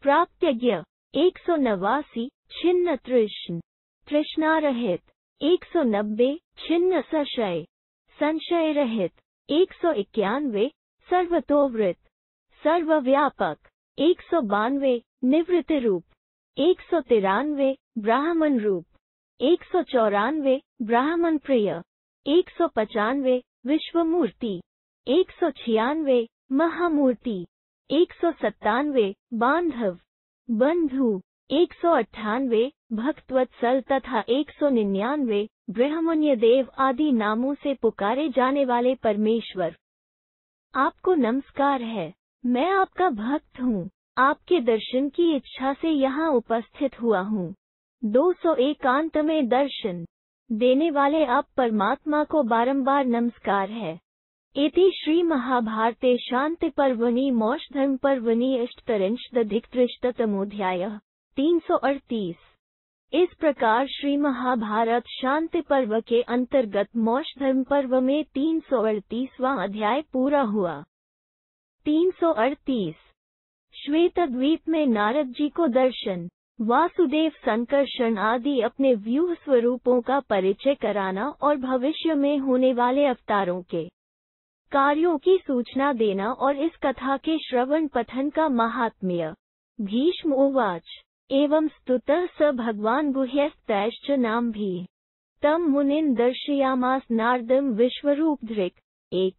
प्राप्तज्ञ। 189 छिन्न तृष्ण, तृष्णा रहित। 190 छिन्न संशय, संशय रहित। 191 सर्वतोवृत, सर्वव्यापक। 192 निवृत्ति रूप। 193 ब्राह्मण रूप। 194 ब्राह्मण प्रिय। 195 विश्वमूर्ति। 196 महामूर्ति। 197 बांधव, बंधु। 198 भक्तवत्सल तथा 199 ब्रह्मण्य देव आदि नामों से पुकारे जाने वाले परमेश्वर। आपको नमस्कार है। मैं आपका भक्त हूँ। आपके दर्शन की इच्छा से यहाँ उपस्थित हुआ हूँ। 201 में दर्शन देने वाले आप परमात्मा को बारंबार नमस्कार है। इति श्री महाभारते शांति पर्वणि मोक्षधर्म पर्वणि अष्टत्रिंशदधिकत्रिशतमोऽध्यायः 338। इस प्रकार श्री महाभारत शांति पर्व के अंतर्गत मोक्षधर्म पर्व में 338वां अध्याय पूरा हुआ। 338 श्वेतद्वीप में नारद जी को दर्शन। वासुदेव संकर्षण आदि अपने व्यूह स्वरूपों का परिचय कराना और भविष्य में होने वाले अवतारों के कार्यों की सूचना देना और इस कथा के श्रवण पठन का महात्म्य। भीष्म उवाच एवं स्तुतः स भगवान् गुह्यस्तैश्च नाम्भिः तम मुनिन् दर्शयामास नारदं विश्वरूप धृक्। 1।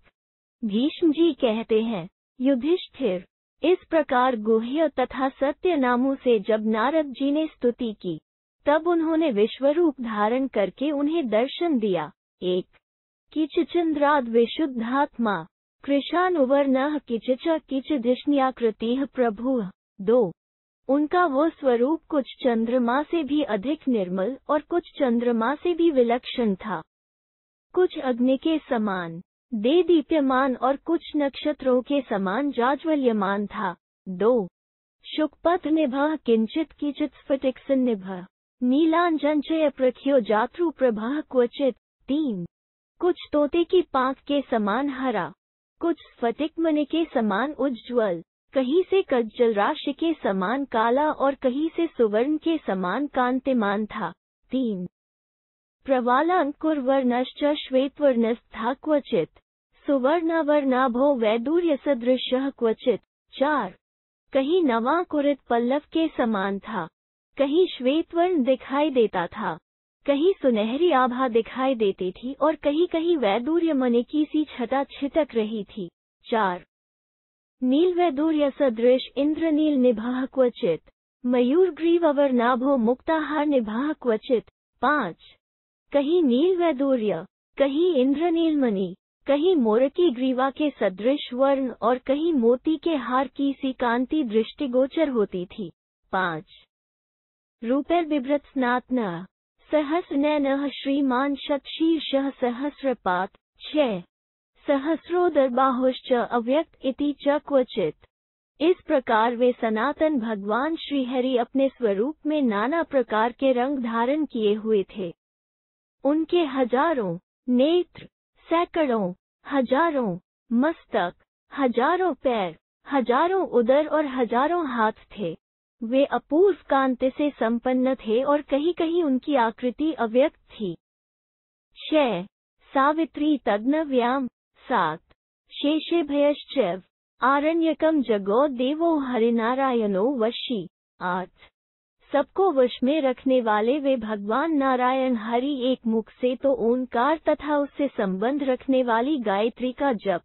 भीष्म जी कहते हैं, युधिष्ठिर, इस प्रकार गुह्य तथा सत्य नामों से जब नारद जी ने स्तुति की, तब उन्होंने विश्वरूप धारण करके उन्हें दर्शन दिया। 1। किंचिचन्द्राद् विशुद्धात्मा कृशानुवर्णः किंचिच किंचिदिष्ण्याकृतिः प्रभुः। 2। उनका वो स्वरूप कुछ चंद्रमा से भी अधिक निर्मल और कुछ चंद्रमा से भी विलक्षण था, कुछ अग्नि के समान देदीप्यमान और कुछ नक्षत्रों के समान जाज्वल्यमान था। 2। शुकपथ निभः किंचित किंचित स्फटिकसन्निभः नीलांजनचय प्रख्यो जातृ प्रभः क्वचित। 3। कुछ तोते की पांख के समान हरा, कुछ स्फटिकमणि के समान उज्ज्वल, कहीं से कज्जल राशि के समान काला और कहीं से सुवर्ण के समान कांतिमान था। 3। प्रवालांकुरवर्णश्च श्वेतवर्णस्तथा क्वचित सुवर्णावर्णाभो वैदूर्यसदृशः क्वचित। 4। कहीं नवांकुरित पल्लव के समान था, कहीं श्वेतवर्ण दिखाई देता था, कहीं सुनहरी आभा दिखाई देती थी और कहीं कहीं वैदूर्यमणि की सी छटा छिटक रही थी। 4। नीलवैदूर्य सदृश इंद्रनील निभः क्वचित मयूरग्रीववर्णाभो मुक्ताहार निभः क्वचित। 5। कहीं नीलवैदूर्य, कहीं इंद्रनीलमणि, कहीं मोर की ग्रीवा के सदृश वर्ण और कहीं मोती के हार की सी कांति दृष्टिगोचर होती थी। 5। रूपैर्बिभ्रत स्नातनः सहस्रनयनः श्रीमान् शतशीर्षः सहस्रपात्। 6। सहस्रोदरबाहुश्च अव्यक्त इति च क्वचित। इस प्रकार वे सनातन भगवान श्रीहरि अपने स्वरूप में नाना प्रकार के रंग धारण किए हुए थे। उनके हजारों नेत्र, सैकड़ों, हजारों मस्तक, हजारों पैर, हजारों उदर और हजारों हाथ थे। वे अपूर्व कांति से संपन्न थे और कहीं कहीं उनकी आकृति अव्यक्त थी। 6। सावित्री तद्नव्याम। 7। शेषेभयश्चैव आरण्यकं जगौ देवो हरिनारायणो वशी। 8। सबको वश में रखने वाले वे भगवान नारायण हरि एक मुख से तो ओंकार तथा उससे संबंध रखने वाली गायत्री का जप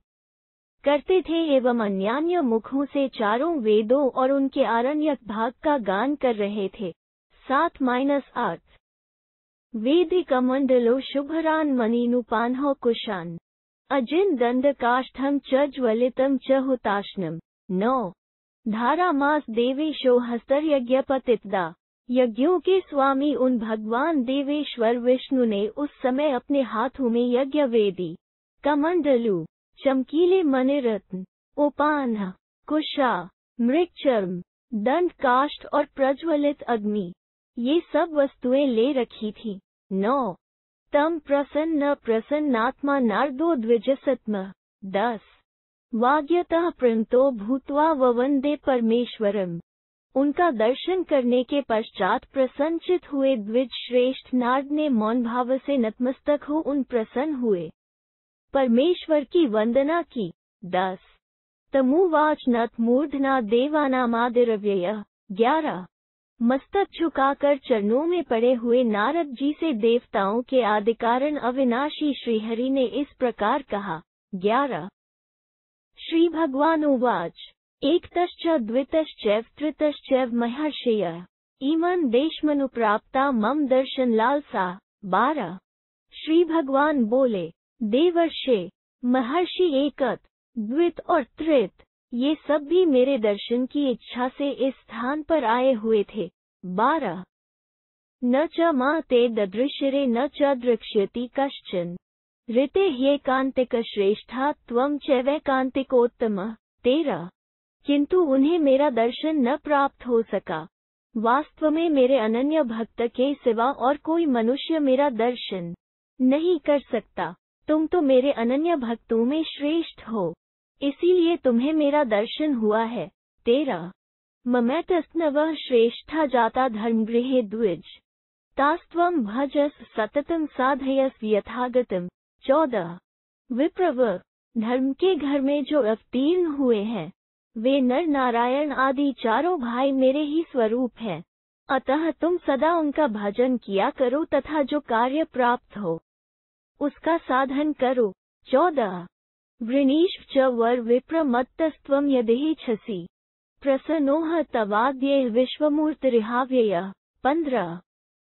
करते थे एवं अन्यान्य मुखों से चारों वेदों और उनके आरण्यक भाग का गान कर रहे थे। 7-8। वेदिकमंडलो शुभरान मणिनुपान्हो कुशान अजिन दंड काष्ठम च ज्वलितम च हुताशनम। 9। धारामास देवेशो हस्तर्यज्ञपतितदा। यज्ञों के स्वामी उन भगवान देवेश्वर विष्णु ने उस समय अपने हाथों में यज्ञ वेदी, कमंडलू, चमकीले मणिरत्न, उपान, कुशा, मृगचर्म, दंड काष्ठ और प्रज्वलित अग्नि, ये सब वस्तुएं ले रखी थी। 9। तम प्रसन्न प्रसन्नात्मा नारदो द्विजसत्म। 10। वाग्यतः प्रणतो भूत्वा ववन्दे परमेश्वरम। उनका दर्शन करने के पश्चात प्रसन्नचित हुए द्विज श्रेष्ठ नारद ने मौन भाव से नतमस्तक हो उन प्रसन्न हुए परमेश्वर की वंदना की। 10। तमुवाच नत मूर्धना देवानामादिरव्ययः। 11। मस्तक झुकाकर चरणों में पड़े हुए नारद जी से देवताओं के आदिकारण अविनाशी श्रीहरि ने इस प्रकार कहा। 11। श्री भगवान उवाच एकतश्च द्वितश्चैव तृतीयश्चैव महर्षयः इमं देशमनुप्राप्ता मम दर्शन लालसा। 12। श्री भगवान बोले, देवर्षे, महर्षि एकत, द्वित और तृत, ये सब भी मेरे दर्शन की इच्छा से इस स्थान पर आए हुए थे। 12। न च मा ते ददृश्यरे न च द्रक्ष्यति कश्चन ऋते ह्येकान्तिक श्रेष्ठा त्वं चैवैकान्तिकोत्तमः। 13। किंतु उन्हें मेरा दर्शन न प्राप्त हो सका। वास्तव में मेरे अनन्य भक्त के सिवा और कोई मनुष्य मेरा दर्शन नहीं कर सकता। तुम तो मेरे अनन्य भक्तों में श्रेष्ठ हो, इसीलिए तुम्हें मेरा दर्शन हुआ है। 13। ममैतस्नवः श्रेष्ठा जाता धर्मगृहे द्विज तास्त्वं भजस सततम साधयस यथागतम। 14 विप्रवर, धर्म के घर में जो अवतीर्ण हुए हैं वे नर नारायण आदि चारों भाई मेरे ही स्वरूप हैं, अतः तुम सदा उनका भजन किया करो तथा जो कार्य प्राप्त हो उसका साधन करो। 14 वृणीष्व च वर विप्र मत्तस्त्वं यदेच्छसि प्रसन्नोह तवाद्य विश्वमूर्तिरिहाव्ययः। 15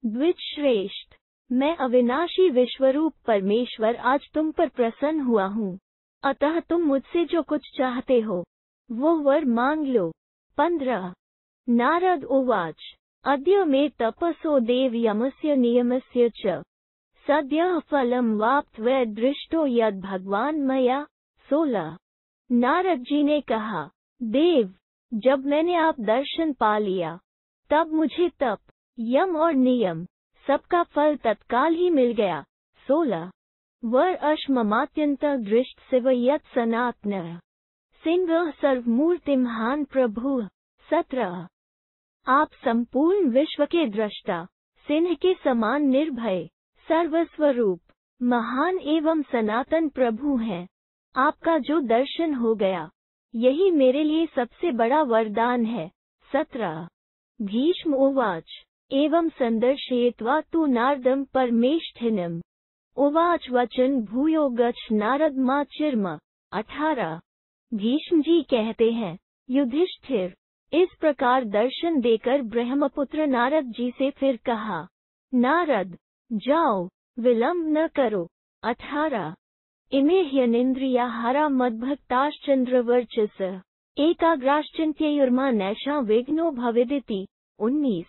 द्विज श्रेष्ठ, मैं अविनाशी विश्वरूप परमेश्वर आज तुम पर प्रसन्न हुआ हूँ, अतः तुम मुझसे जो कुछ चाहते हो वो वर मांग लो। 15 नारद उवाच अद्य मे तपसो देव यमस्य नियमस्य च सद्यः फलम वाप्त्वै दृष्टो यद भगवान मया। 16 नारद जी ने कहा, देव, जब मैंने आप दर्शन पा लिया तब मुझे तप, यम और नियम सबका फल तत्काल ही मिल गया। 16 वर अश्ममात्यंत दृष्ट शिव यत् सनातन सिंह सर्वमूर्तिमहान प्रभु। 17 आप संपूर्ण विश्व के दृष्टा, सिंह के समान निर्भय, सर्वस्वरूप, महान एवं सनातन प्रभु हैं। आपका जो दर्शन हो गया यही मेरे लिए सबसे बड़ा वरदान है। 17 भीष्म उवाच एवं संदर्शयित्वा तु नारदं परमेष्ठिनम् उवाच वचन भूयो गच्छ नारद मा चिर्म। 18 भीष्म जी कहते हैं, युधिष्ठिर, इस प्रकार दर्शन देकर ब्रह्मपुत्र नारद जी से फिर कहा, नारद, जाओ, विलंब न करो। 18 इमे ह्यनिन्द्रिया हरा मद्भक्ताश्चंद्रवर्चस एकाग्राश्चिन्त्ययुर्मा नैषा विघ्नो भवेदिति। 19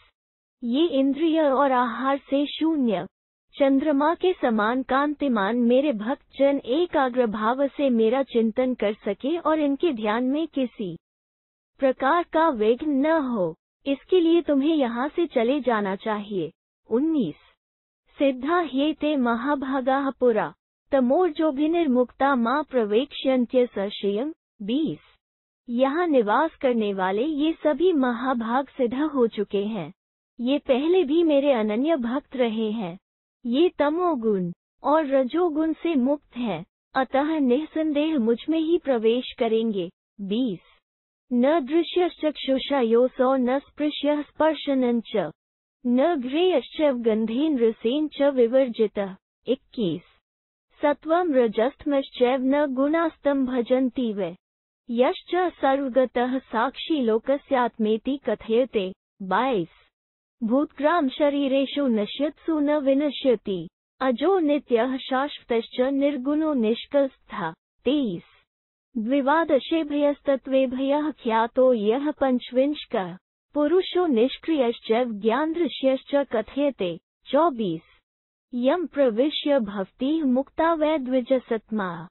ये इंद्रिय और आहार से शून्य, चंद्रमा के समान कांतिमान मेरे भक्त जन एकाग्र भाव से मेरा चिंतन कर सके और इनके ध्यान में किसी प्रकार का विघ्न न हो, इसके लिए तुम्हें यहाँ से चले जाना चाहिए। 19 सिद्धा ह्येते महाभागाः पुरा तमोर्जोभिर्मुक्ता मां प्रवेक्ष्यन्त्य संशयम्। 20 यहाँ निवास करने वाले ये सभी महाभाग सिद्ध हो चुके हैं, ये पहले भी मेरे अनन्य भक्त रहे हैं। ये तमोगुण और रजोगुण से मुक्त हैं, अतः निःसंदेह मुझ में ही प्रवेश करेंगे। 20 न दृश्यश्चक्षुषा योऽसौ न स्पृश्यः स्पर्शनं च न घ्रेयश्च गन्धेन रसेन च विवर्जितः। 21 सत्वं रजस्तमश्चैव न गुणास्तं भजन्ति वै यश्च सर्वगतः साक्षी लोकस्यात्मेति कथयते। 22 भूतग्राम शरीरेषु नश्यत्सु न विनश्यति अजो नित्यः शाश्वतश्च निर्गुणो निष्कलस्थः। 23 द्विवादशेभ्यस्तत्त्वेभ्यः ख्यातो यः पंचविंशकः पुरुषो निष्क्रियश्चैव ज्ञानदृश्यश्च कथयते। 24 यं प्रविश्य भवतीः मुक्ता वै द्विजसत्मा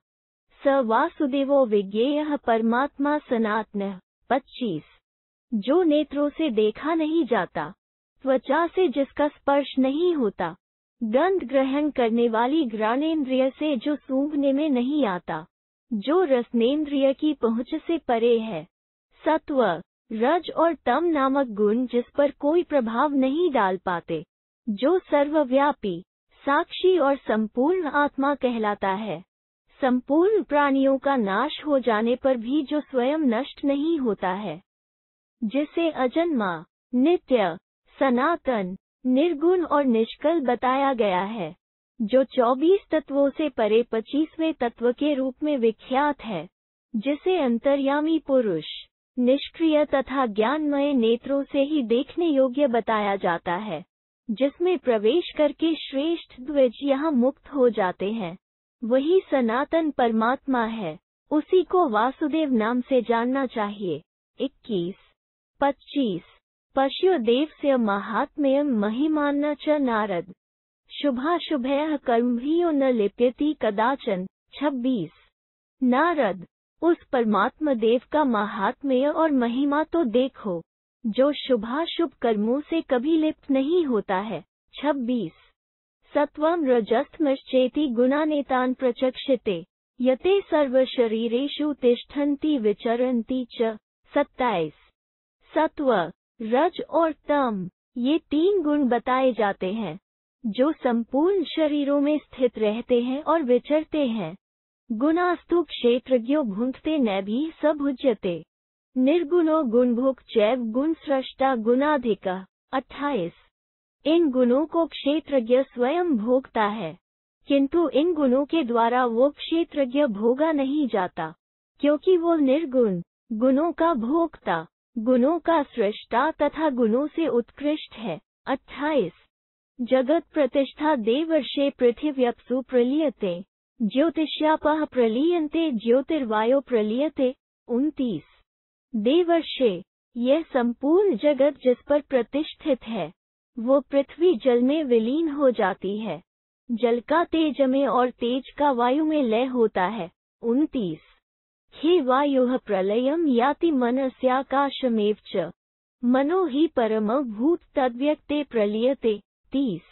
स वासुदेवो विज्ञेयः परमात्मा सनातनः। 25 जो नेत्रों से देखा नहीं जाता, त्वचा से जिसका स्पर्श नहीं होता, गंध ग्रहण करने वाली घ्राणेन्द्रिय से जो सूंघने में नहीं आता, जो रसनेन्द्रिय की पहुँच से परे है, सत्व, रज और तम नामक गुण जिस पर कोई प्रभाव नहीं डाल पाते, जो सर्वव्यापी, साक्षी और संपूर्ण आत्मा कहलाता है, संपूर्ण प्राणियों का नाश हो जाने पर भी जो स्वयं नष्ट नहीं होता है, जिसे अजन्मा, नित्य, सनातन, निर्गुण और निष्कल बताया गया है, जो 24 तत्वों से परे 25वें तत्व के रूप में विख्यात है, जिसे अंतर्यामी पुरुष, निष्क्रिय तथा ज्ञानमय नेत्रों से ही देखने योग्य बताया जाता है, जिसमें प्रवेश करके श्रेष्ठ द्विज यहाँ मुक्त हो जाते हैं, वही सनातन परमात्मा है, उसी को वासुदेव नाम से जानना चाहिए। 21 25 पश्यो देवस्य महात्म्यं महिमान्न च नारद शुभाशुभयः कर्मभियो न लिप्यति कदाचन। 26 नारद, उस परमात्मा देव का महात्म्य और महिमा तो देखो, जो शुभाशुभ कर्मों से कभी लिप्त नहीं होता है। 26 सत्वं रजस्तमश्चेति गुणानेतान् प्रचक्षते यते सर्वशरीरेषु तिष्ठन्ति विचरन्ति च। 27 सत्व, रज और तम, ये 3 गुण बताए जाते हैं जो संपूर्ण शरीरों में स्थित रहते हैं और विचरते हैं। गुणास्तु क्षेत्रज्ञो भुंक्ते नैभि स भुज्यते। निर्गुणो गुणभुक् चैव गुण सृष्टा गुणाधिका। 28। इन गुणों को क्षेत्रज्ञ स्वयं भोगता है, किंतु इन गुणों के द्वारा वो क्षेत्रज्ञ भोगा नहीं जाता, क्योंकि वो निर्गुण, गुणों का भोक्ता, गुणों का सृष्टा तथा गुणों से उत्कृष्ट है। 28। जगत प्रतिष्ठा देवर्षे पृथिव्यप्सु प्रलीयते। ज्योतिष्यापः प्रलीयन्ते ज्योतिर्वायो प्रलीयते। 29। देवर्षे, यह संपूर्ण जगत जिस पर प्रतिष्ठित है, वो पृथ्वी जल में विलीन हो जाती है। जल का तेज में और तेज का वायु में लय होता है। 29। हे वायुः प्रलयम् याति मनस्याकाशमेव च। मनो हि परम भूत तद्व्यक्ते प्रलीयते। 30।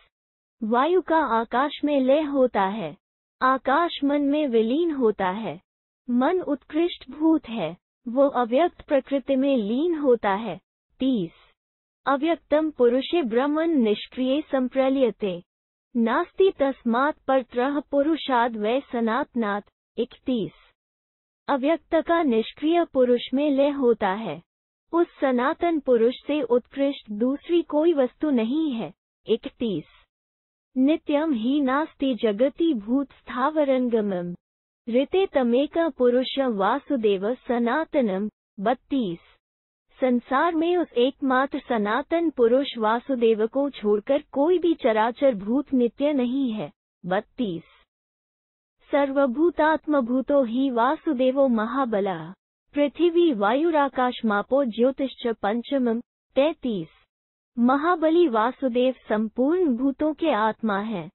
वायु का आकाश में लय होता है, आकाश मन में विलीन होता है। मन उत्कृष्ट भूत है, वो अव्यक्त प्रकृति में लीन होता है। 30। अव्यक्तम पुरुषे ब्रह्मन् निष्क्रिये संप्रलीयते। नास्ति तस्मात् परत्रः पुरुषाद् वै सनातनात्। 31। अव्यक्त का निष्क्रिय पुरुष में लय होता है, उस सनातन पुरुष से उत्कृष्ट दूसरी कोई वस्तु नहीं है। 31। नित्यम ही नास्ति जगति भूत स्थावरंगमम्। ऋते तमेक पुरुष वासुदेव सनातनम। 32। संसार में उस एकमात्र सनातन पुरुष वासुदेव को छोड़कर कोई भी चराचर भूत नित्य नहीं है। 32। सर्वभूतात्मभूतो हि वासुदेवो महाबलः। पृथिवी वायुराकाशमापो ज्योतिश्च पंचमम्। 33। महाबली वासुदेव संपूर्ण भूतों के आत्मा है।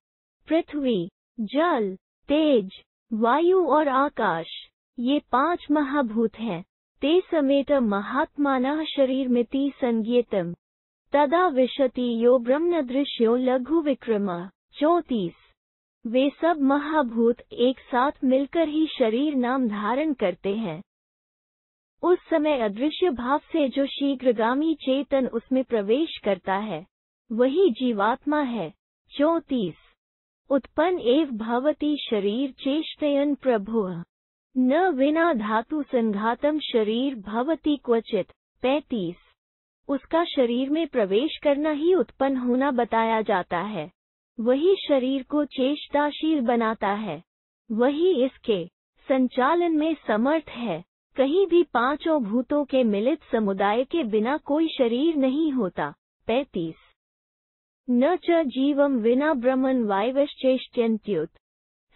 पृथ्वी, जल, तेज, वायु और आकाश, ये 5 महाभूत हैं। ते समेत महात्मानः शरीरमिति संज्ञेतम्। तदा विशति यो ब्रह्मदृश्यो लघु विक्रमः। 34। वे सब महाभूत एक साथ मिलकर ही शरीर नाम धारण करते हैं। उस समय अदृश्य भाव से जो शीघ्रगामी चेतन उसमें प्रवेश करता है, वही जीवात्मा है। 34। उत्पन्न एव भवति शरीर चेष्टयन् प्रभुः। न विना धातु संघातम शरीर भवति क्वचित। 35। उसका शरीर में प्रवेश करना ही उत्पन्न होना बताया जाता है, वही शरीर को चेष्टाशील बनाता है, वही इसके संचालन में समर्थ है। कहीं भी 5 भूतों के मिलित समुदाय के बिना कोई शरीर नहीं होता। 35। न च जीवं विना ब्रह्मन् वायवश्चेष्ट्यन्त्युत।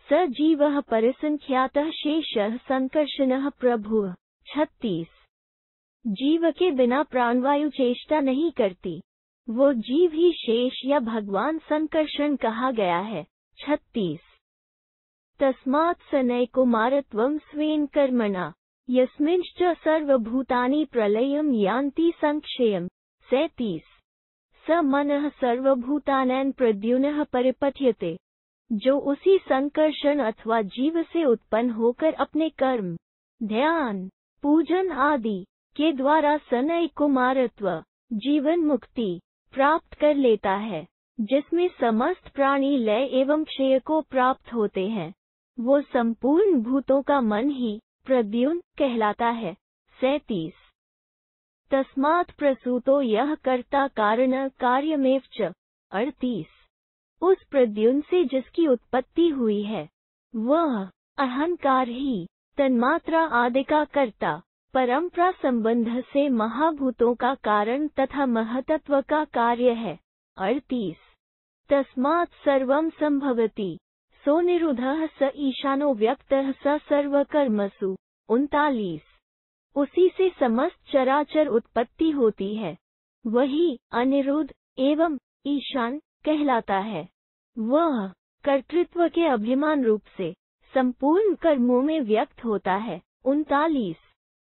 स जीवः परिसंख्यातः शेषः संकर्षणः प्रभुः। 36। जीव के बिना प्राणवायु चेष्टा नहीं करती, वो जीव ही शेष या भगवान संकर्षण कहा गया है। 36। तस्मात् स नैकुमारत्वं स्वेन कर्मणा यस्मिंश्च सर्वभूतानि प्रलयं यान्ति संक्षयम्। 37। स मनः सर्वभूतानां प्रद्युम्नः परिपठ्यते। जो उसी संकर्षण अथवा जीव से उत्पन्न होकर अपने कर्म, ध्यान, पूजन आदि के द्वारा सनय कुमारत्व, जीवन मुक्ति प्राप्त कर लेता है, जिसमें समस्त प्राणी लय एवं क्षय को प्राप्त होते हैं, वो संपूर्ण भूतों का मन ही प्रद्युम्न कहलाता है। 37। तस्मात् प्रसूतो यः कर्ता कारण कार्यमेव च। 38। उस प्रद्युम्न से जिसकी उत्पत्ति हुई है, वह अहंकार ही तन्मात्रा आदि का कर्ता, परंपरा संबंध से महाभूतों का कारण तथा महतत्व का कार्य है। 38। तस्मात् सर्वं संभवति सोनिरुद्धः स ईशानो व्यक्तः स सर्वकर्मसु। 39। उसी से समस्त चराचर उत्पत्ति होती है, वही अनिरुद्ध एवं ईशान कहलाता है। वह कर्तृत्व के अभिमान रूप से संपूर्ण कर्मों में व्यक्त होता है। 39।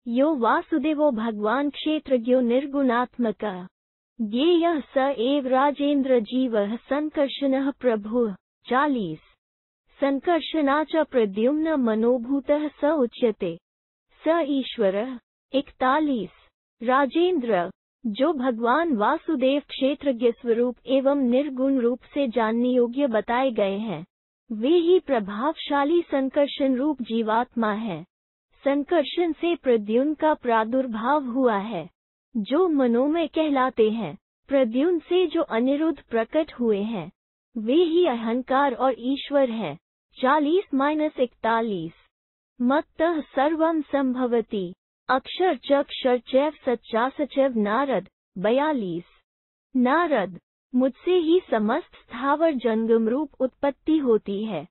यो वासुदेवो भगवान क्षेत्रज्ञो निर्गुणात्मकः ज्ञेयः स एव राजेन्द्र जीवः संकर्षणः प्रभुः। 40। संकर्षणा च प्रद्युम्न मनोभूतः स उच्यते स ईश्वरः। 41। राजेंद्र जो भगवान वासुदेव क्षेत्रज्ञ स्वरूप एवं निर्गुण रूप से जानने योग्य बताए गए हैं, वे ही प्रभावशाली संकर्षण रूप जीवात्मा है। संकर्षण से प्रद्युम्न का प्रादुर्भाव हुआ है, जो मनोमय कहलाते हैं। प्रद्युम्न से जो अनिरुद्ध प्रकट हुए हैं, वे ही अहंकार और ईश्वर है। 40-41 मत्तः सर्वं संभवति अक्षर चक्षर चैव सच्चा सचैव नारद। 42 नारद, मुझसे ही समस्त स्थावर जंगम रूप उत्पत्ति होती है।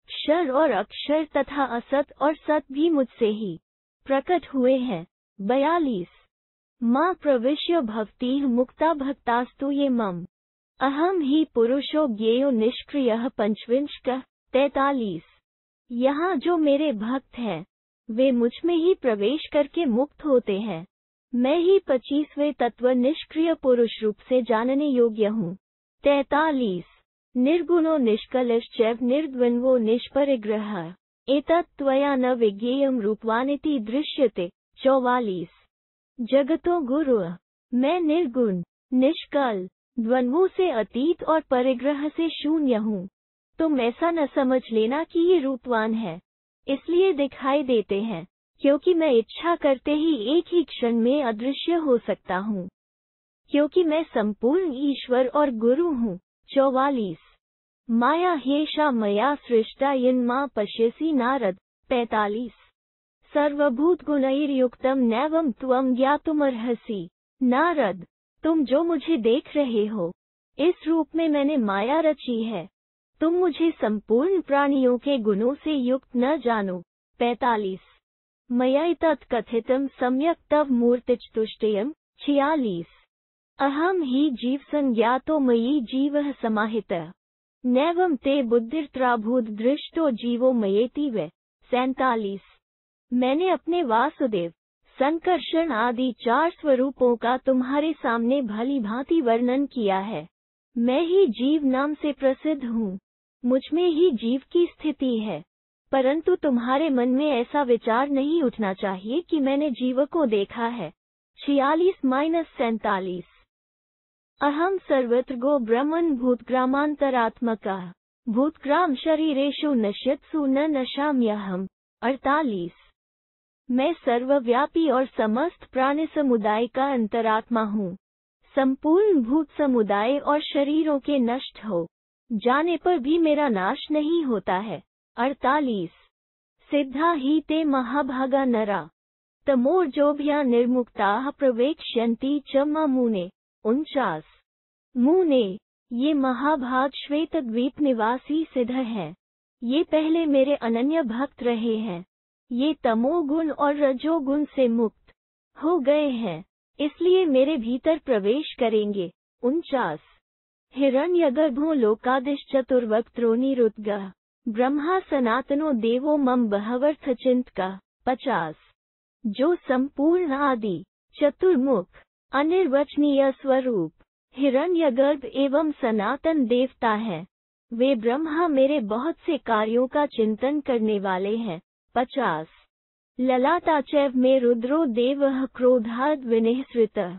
क्षर और अक्षर तथा असत और सत भी मुझसे ही प्रकट हुए हैं। 42 मां प्रविश्य भक्ति मुक्ता भक्तास्तु ये मम अहम ही पुरुषो ज्ञेयो निष्क्रियः। 45 43 यहाँ जो मेरे भक्त हैं, वे मुझ में ही प्रवेश करके मुक्त होते हैं। मैं ही 25वें तत्व निष्क्रिय पुरुष रूप से जानने योग्य हूँ। 43 निर्गुणो निष्कलश्चैव निर्द्वन्द्वो निष्परिग्रह एतत् त्वया न विज्ञेयं रूपवानिति दृश्यते। 44 जगतो गुरु, मैं निर्गुण, निष्कल, द्वंद्वों से अतीत और परिग्रह से शून्य हूँ। तुम ऐसा न समझ लेना कि ये रूपवान है, इसलिए दिखाई देते हैं, क्योंकि मैं इच्छा करते ही एक ही क्षण में अदृश्य हो सकता हूँ, क्योंकि मैं संपूर्ण ईश्वर और गुरु हूँ। 44 माया ह्येषा मया सृष्टा यन्मा पश्यसि नारद। 45 सर्वभूत गुणैर्युक्तम नैवं त्वं ज्ञातुमर्हसि। नारद, तुम जो मुझे देख रहे हो, इस रूप में मैंने माया रची है। तुम मुझे संपूर्ण प्राणियों के गुणों से युक्त न जानो। 45 मयैतत् कथितं सम्यक् तव मूर्तिस्तुष्टयम्। 46 अहम ही जीव संज्ञातो मयि जीवः समाहितः नैवं ते बुद्धिर्त्राभूत दृष्टो जीवो मयेति वै। 47 मैंने अपने वासुदेव, संकर्षण आदि 4 स्वरूपों का तुम्हारे सामने भली भांति वर्णन किया है। मैं ही जीव नाम से प्रसिद्ध हूँ, मुझ में ही जीव की स्थिति है। परंतु तुम्हारे मन में ऐसा विचार नहीं उठना चाहिए कि मैंने जीव को देखा है। 46-47 अहम सर्वत्र गो ब्रह्मन् भूतग्रामांतरात्मकः भूतग्राम शरीरेषु नश्यत्सु न नशाम्यहम्। 48 मैं सर्वव्यापी और समस्त प्राणी समुदाय का अंतरात्मा हूँ। संपूर्ण भूत समुदाय और शरीरों के नष्ट हो जाने पर भी मेरा नाश नहीं होता है। 48 सिद्धा ही ते महाभागा नरा तमोर्जोभ्या निर्मुक्ताः प्रवेक्ष्यन्ति च मुने। 49 मुने, ये महाभाग श्वेत द्वीप निवासी सिद्ध हैं। ये पहले मेरे अनन्य भक्त रहे हैं। ये तमोगुण और रजोगुण से मुक्त हो गए हैं, इसलिए मेरे भीतर प्रवेश करेंगे। 49 हिरण्यगर्भो लोकादिश्चतुर्वक्त्रो निरुद्गः ब्रह्मा सनातनो देवो मम बहवर्थचिन्तकः। 50 जो संपूर्ण आदि, चतुर्मुख, अनिर्वचनीय स्वरूप, हिरण्यगर्भ एवं सनातन देवता है, वे ब्रह्मा मेरे बहुत से कार्यों का चिंतन करने वाले हैं। 50 ललाटा चैव में रुद्रो देवः क्रोधाद् विनिःसृतः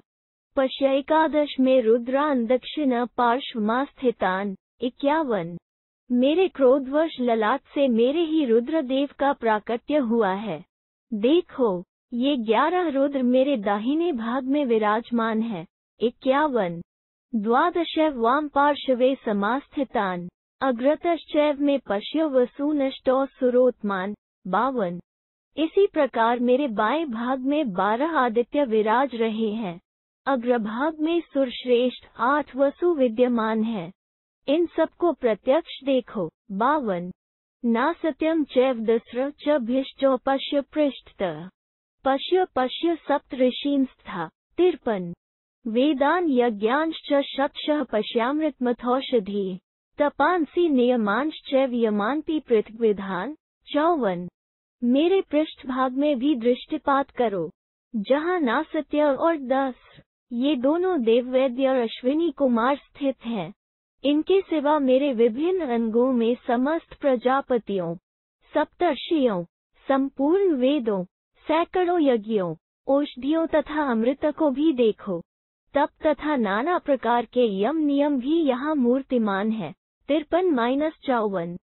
पश्यैकादश में रुद्रान् दक्षिण पार्श्वमा स्थितान्। 51 मेरे क्रोधवश ललाट से मेरे ही रुद्रदेव का प्राकट्य हुआ है। देखो, ये 11 रुद्र मेरे दाहिने भाग में विराजमान है। 51 द्वादशैव वाम पार्श्वे समास्थितान् अग्रतश्चैव में पश्य वसूनष्टौ सुरोत्मान। 52 इसी प्रकार मेरे बाएं भाग में 12 आदित्य विराज रहे हैं। अग्रभाग में सुरश्रेष्ठ 8 वसु विद्यमान है। इन सबको प्रत्यक्ष देखो। 52 नासत्यम चैव दस्र च भिष्टो पश्य पृष्ठतः पश्य पश्य सप्तऋषींस्था। 53 वेदान यज्ञांश्च शतशः पश्यामृतमथौषधीः तपांसि नियमांश्चैव यमान्ति पृथग्विधान्। 54 मेरे पृष्ठभाग में भी दृष्टिपात करो, जहाँ नासत्य और दस्र, ये दोनों देववैद्य और अश्विनी कुमार स्थित हैं। इनके सिवा मेरे विभिन्न अंगों में समस्त प्रजापतियों, सप्तर्षियों, संपूर्ण वेदों, सैकड़ों यज्ञों, औषधियों तथा अमृत को भी देखो। तप तथा नाना प्रकार के यम नियम भी यहाँ मूर्तिमान है। 53-54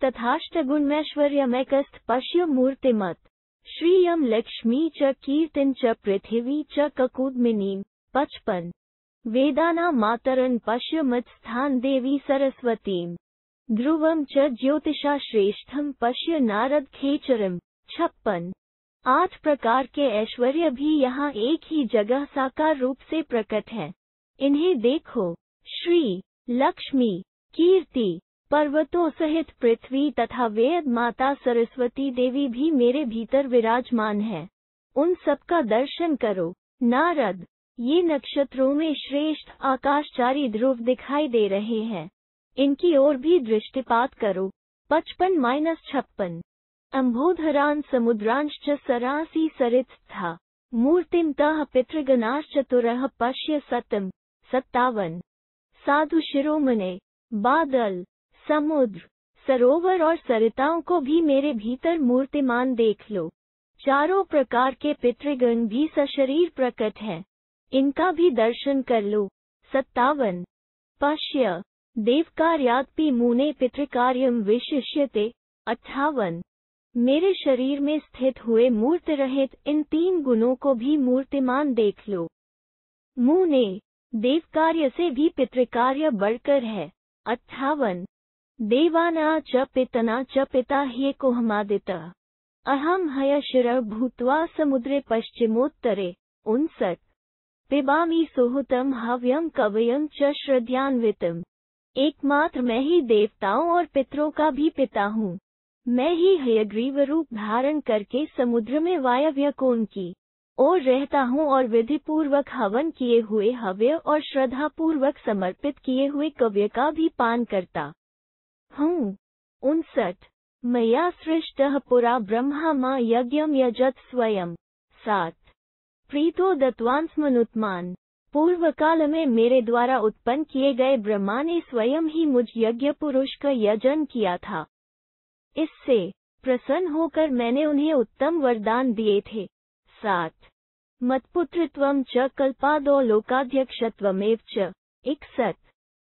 तथाष्टगुणमैश्वर्यमैकस्थ पश्य मूर्तिमत् श्रियं लक्ष्मी च कीर्तिं च पृथिवी च ककूद्मिनीं। 55 वेदानां मातरन् पश्य मत्स्थान देवी सरस्वतीं ध्रुवं च ज्योतिषा श्रेष्ठं पश्य नारद खेचरम्। 56 8 प्रकार के ऐश्वर्य भी यहाँ एक ही जगह साकार रूप से प्रकट हैं। इन्हें देखो। श्री लक्ष्मी, कीर्ति, पर्वतों सहित पृथ्वी तथा वेद माता सरस्वती देवी भी मेरे भीतर विराजमान है। उन सबका दर्शन करो। नारद, ये नक्षत्रों में श्रेष्ठ आकाशचारी ध्रुव दिखाई दे रहे हैं, इनकी ओर भी दृष्टिपात करो। 55-56 अम्भोधरान् समुद्रांश्च सरांसि सरित्स्था मूर्तिं तः पितृगणाश्चतुरः पश्य। 57 साधु शिरोमणे, बादल, समुद्र, सरोवर और सरिताओं को भी मेरे भीतर मूर्तिमान देख लो। चारों प्रकार के पितृगण भी सशरीर प्रकट हैं, इनका भी दर्शन कर लो। 57 पश्य देवकार्यात्पि मुने पितृकार्यं विशिष्यते। 58 मेरे शरीर में स्थित हुए मूर्ति रहित इन 3 गुणों को भी मूर्तिमान देख लो। मुने देवकार्य से भी पितृकार्य बढ़कर है। 58 देवाना च पितना च पिता ह्येकोहमादितः अहं हयशिरः भूत्वा समुद्रे पश्चिमोत्तरे। 59 पिबामि सुहुतं हव्यं कवयं च श्रद्धान्वितम् एकमात्र मैं ही देवताओं और पितरों का भी पिता हूँ। मैं ही हयग्रीव रूप धारण करके समुद्र में वायव्य कोण की ओर रहता हूँ और विधि पूर्वक हवन किए हुए हव्य और श्रद्धा पूर्वक समर्पित किए हुए कव्य का भी पान करता हूँ। 59 मया सृष्टः पुरा ब्रह्मा मा यज्ञं यजत स्वयं। 7 प्रीतो दत्वान्स्मनुत्मान पूर्व काल में मेरे द्वारा उत्पन्न किए गए ब्रह्मा ने स्वयं ही मुझ यज्ञ पुरुष का यजन किया था। इससे प्रसन्न होकर मैंने उन्हें उत्तम वरदान दिए थे। 7 मत्पुत्रत्वं च कल्पादो लोकाध्यक्षत्वमेव च। 61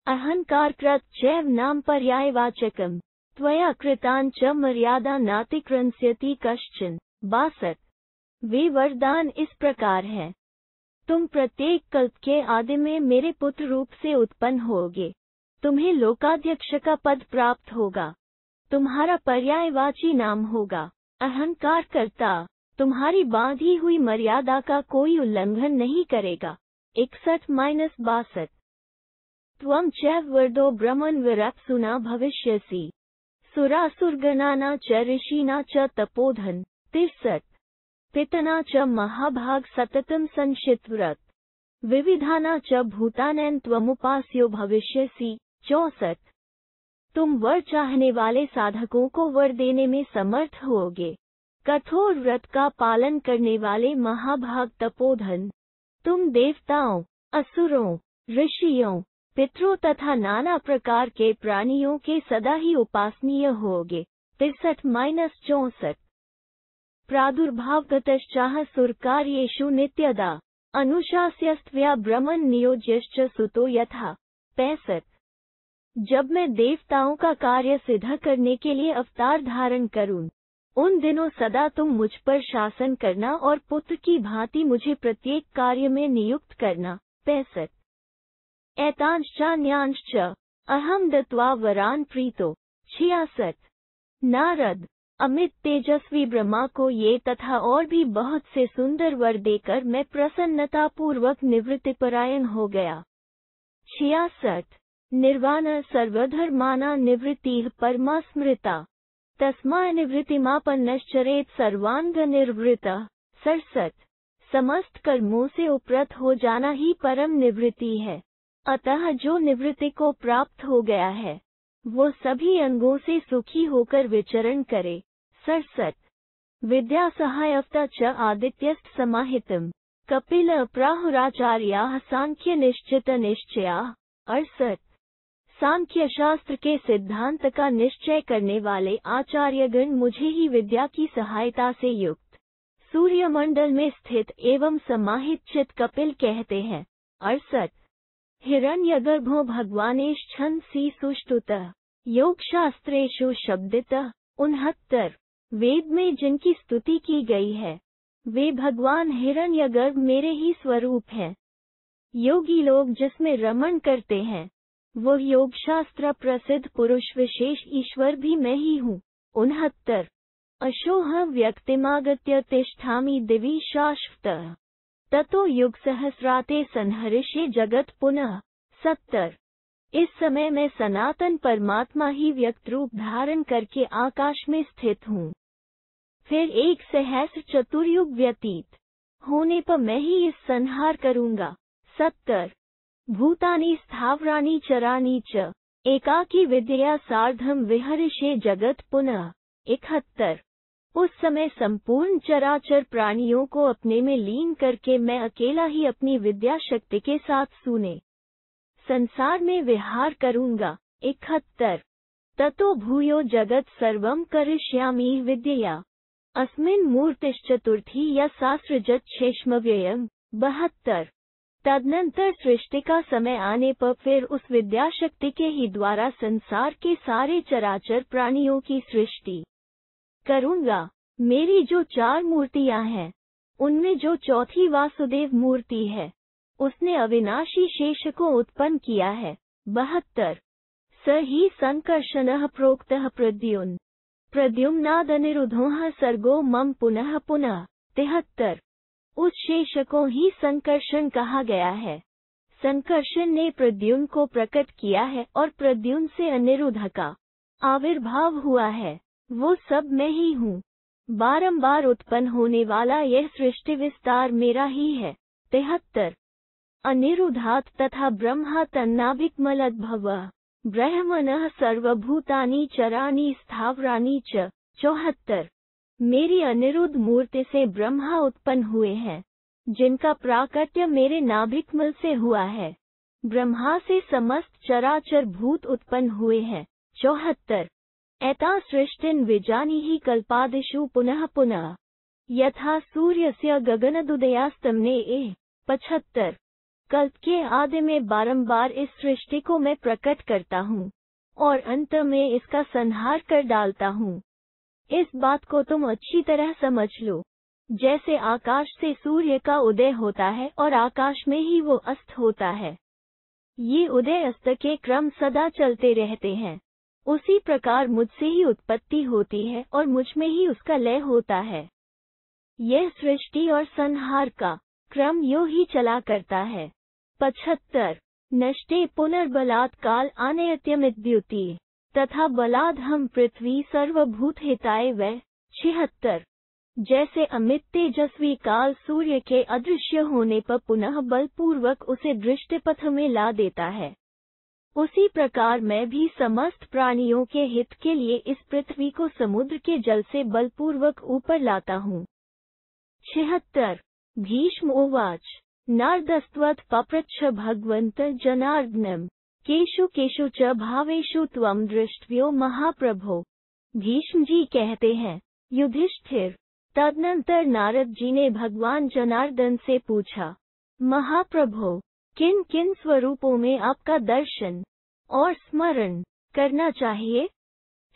अहंकारकृत चैव नाम पर्यायवाचकम् त्वया कृतान् च मर्यादा नातिक्रंस्यति कश्चन। 62 वे वरदान इस प्रकार हैं। तुम प्रत्येक कल्प के आदि में मेरे पुत्र रूप से उत्पन्न होगे। तुम्हें लोकाध्यक्ष का पद प्राप्त होगा। तुम्हारा पर्यायवाची नाम होगा अहंकार करता। तुम्हारी बांधी हुई मर्यादा का कोई उल्लंघन नहीं करेगा। 61-62 त्वं चैव वर्दो ब्रह्मन् विरप्सुना भविष्यसि सुरासुरगणाना च ऋषिना च तपोधन। 63 पितना च महाभाग सततं संशितव्रत विविधाना च भूतानैन त्वमुपास्यो भविष्यसि। 64 तुम वर चाहने वाले साधकों को वर देने में समर्थ होगे। कठोर व्रत का पालन करने वाले महाभाग तपोधन। तुम देवताओं, असुरों, ऋषियों, पितरों तथा नाना प्रकार के प्राणियों के सदा ही उपासनीय होगे। 63-64 प्रादुर्भावगतश्चाह सुरकार्येषु नित्यदा अनुशास्यस्त्वया ब्रह्मन् नियोज्यश्च सुतो यथा। 65 जब मैं देवताओं का कार्य सिद्ध करने के लिए अवतार धारण करूं, उन दिनों सदा तुम मुझ पर शासन करना और पुत्र की भांति मुझे प्रत्येक कार्य में नियुक्त करना। 65 एतांश्चान्यांश्च अहं दत्त्वा वरान् प्रीतो। 66 नारद, अमित तेजस्वी ब्रह्मा को ये तथा और भी बहुत से सुंदर वर देकर मैं प्रसन्नता पूर्वक निवृत्तिपरायण हो गया। 66 निर्वाण सर्वधर्माना निवृत्तिः परमा स्मृता तस्मा निवृत्तिमापन्नश्चरेत सर्वांग निर्वृतः। 67 समस्त कर्मों से उपरत हो जाना ही परम निवृत्ति है, अतः जो निवृत्ति को प्राप्त हो गया है वो सभी अंगों से सुखी होकर विचरण करे। 67 विद्या सहायफ्ता च आदित्यस्त समाहितम् कपिल प्राहुराचार्याः सांख्य निश्चित निश्चयाः। 68 सांख्य शास्त्र के सिद्धांत का निश्चय करने वाले आचार्यगण मुझे ही विद्या की सहायता से युक्त सूर्यमंडल में स्थित एवं समाहित चित कपिल कहते हैं। 68 हिरण्यगर्भो भगवानेश्छंसी सुष्टुतः योगशास्त्रेषु शब्दितः 69 वेद में जिनकी स्तुति की गई है वे भगवान हिरण्यगर्भ मेरे ही स्वरूप हैं। योगी लोग जिसमें रमण करते हैं वो योगशास्त्र प्रसिद्ध पुरुष विशेष ईश्वर भी मैं ही हूँ। 69 अशोह व्यक्तिमागत्य तिष्ठामि दिवि शाश्वतः ततो युग सहस्राते संहर्षे जगत पुनः। 70 इस समय मैं सनातन परमात्मा ही व्यक्त रूप धारण करके आकाश में स्थित हूँ। फिर 1 सहस्र चतुर्युग व्यतीत होने पर मैं ही इस संहार करूँगा। 70 भूतानि स्थावरानि चरानि च एकाकी विद्या सार्धम विहर्षे जगत पुनः। 71 उस समय संपूर्ण चराचर प्राणियों को अपने में लीन करके मैं अकेला ही अपनी विद्या शक्ति के साथ सूने संसार में विहार करूँगा। 71 ततो भूयो जगत सर्वं करिष्यामि विद्यया अस्मिन् मूर्तिश्चतुर्थी या सासृजत शेषमव्ययम्। 72 तदनंतर सृष्टि का समय आने पर फिर उस विद्या शक्ति के ही द्वारा संसार के सारे चराचर प्राणियों की सृष्टि करूँगा। मेरी जो 4 मूर्तियाँ हैं उनमें जो चौथी वासुदेव मूर्ति है उसने अविनाशी शेष को उत्पन्न किया है। 72 स ही संकर्षणः प्रोक्तः प्रद्युम्नादनिरुद्धोः सर्गो मम पुनः पुनः। 73 उस शेष को ही संकर्षण कहा गया है। संकर्षण ने प्रद्युम्न को प्रकट किया है और प्रद्युम्न से अनिरुद्ध का आविर्भाव हुआ है। वो सब मैं ही हूँ। बारंबार उत्पन्न होने वाला यह सृष्टि विस्तार मेरा ही है। 73 अनिरुद्धात् तथा ब्रह्मा तन्नाभिकमलद्भवः ब्रह्मणः सर्वभूतानि चरानि स्थावरानि च। 74 मेरी अनिरुद्ध मूर्ति से ब्रह्मा उत्पन्न हुए हैं जिनका प्राकट्य मेरे नाभिकमल से हुआ है। ब्रह्मा से समस्त चराचर भूत उत्पन्न हुए हैं। 74 एता सृष्टिन् विजानीहि कल्पादिषु पुनः पुनः यथा सूर्यस्य गगनदुदयास्तमने। 75 कल्प के आदि में बारंबार इस सृष्टि को मैं प्रकट करता हूँ और अंत में इसका संहार कर डालता हूँ। इस बात को तुम अच्छी तरह समझ लो। जैसे आकाश से सूर्य का उदय होता है और आकाश में ही वो अस्त होता है, ये उदय अस्त के क्रम सदा चलते रहते हैं। उसी प्रकार मुझसे ही उत्पत्ति होती है और मुझ में ही उसका लय होता है। यह सृष्टि और संहार का क्रम यूं ही चला करता है। 75 नष्टे पुनर्बलात् काल आनयत्यमिद्युति तथा बलाद् हम पृथ्वी सर्वभूत हिताय वै। 76 जैसे अमित तेजस्वी काल सूर्य के अदृश्य होने पर पुनः बलपूर्वक उसे दृष्टिपथ में ला देता है, उसी प्रकार मैं भी समस्त प्राणियों के हित के लिए इस पृथ्वी को समुद्र के जल से बलपूर्वक ऊपर लाता हूँ। 76 भीष्म उवाच नारदस्त्वत् पप्रच्छ भगवन्त जनार्दनम् केषु केषु च भावेषु त्वं दृष्टव्यो महाप्रभो। भीष्म जी कहते हैं, युधिष्ठिर। तदनंतर नारद जी ने भगवान जनार्दन से पूछा, महाप्रभो किन किन स्वरूपों में आपका दर्शन और स्मरण करना चाहिए।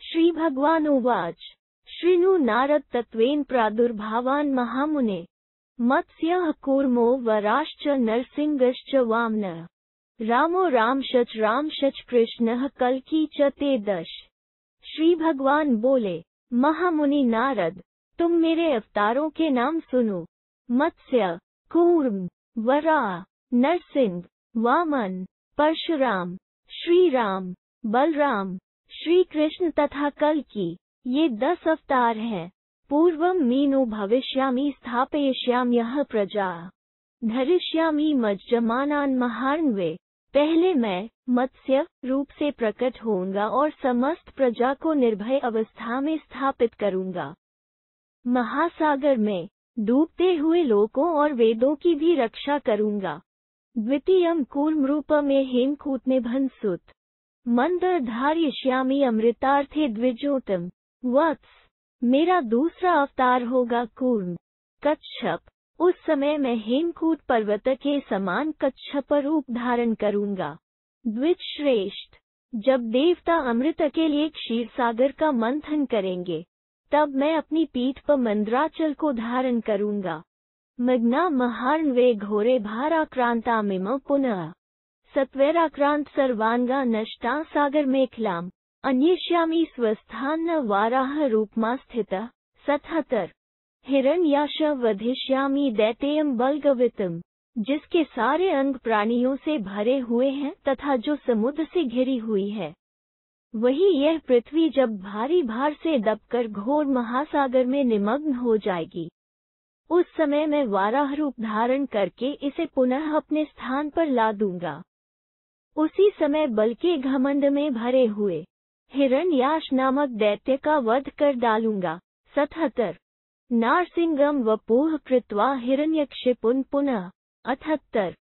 श्री भगवान उवाच शृणु नारद तत्वेन प्रादुर्भावान् महामुने मत्स्यः कूर्मो वराश्च नरसिंहश्च वामनः रामो रामशच कृष्णः कल्की च ते 10। श्री भगवान बोले, महामुनि नारद, तुम मेरे अवतारों के नाम सुनो। मत्स्य, कूर्म, वराह, नरसिंह, वामन, परशुराम, श्री राम, बलराम, श्री कृष्ण तथा कल्की, ये 10 अवतार हैं। पूर्वं मीनो भविष्यामि स्थापयिष्याम्यः प्रजा धरिष्यामि मज्जमानान् महार्णवे। पहले मैं मत्स्य रूप से प्रकट होऊंगा और समस्त प्रजा को निर्भय अवस्था में स्थापित करूंगा। महासागर में डूबते हुए लोकों और वेदों की भी रक्षा करूंगा। द्वितीयं कूर्म रूप में हेमकूट निभंसुत मंदर धारयिष्यामि अमृतार्थे द्विजोतम। वत्स, मेरा दूसरा अवतार होगा कूर्म। कच्छप, उस समय मैं हेमकूट पर्वत के समान कच्छप रूप धारण करूंगा। द्विज श्रेष्ठ, जब देवता अमृत के लिए क्षीर सागर का मंथन करेंगे, तब मैं अपनी पीठ पर मंद्राचल को धारण करूंगा। मग्ना महार्णवे घोरे भाराक्रांता मिम पुनः सत्वैराक्रांत सर्वांगा नष्टा सागर मेखलाम अन्येष्यामि स्वस्थान वाराह रूपमा स्थितः 77 हिरण्याक्ष वधिष्यामि दैतेयम बलगवितम, जिसके सारे अंग प्राणियों से भरे हुए हैं तथा जो समुद्र से घिरी हुई है। वही यह पृथ्वी जब भारी भार से दबकर घोर महासागर में निमग्न हो जाएगी, उस समय मैं वाराह रूप धारण करके इसे पुनः अपने स्थान पर ला दूंगा। उसी समय बल के घमंड में भरे हुए हिरण्याक्ष नामक दैत्य का वध कर डालूंगा। 77 नारसिंगम वपुः कृत्वा हिरण्यक्षिपुं पुनः 78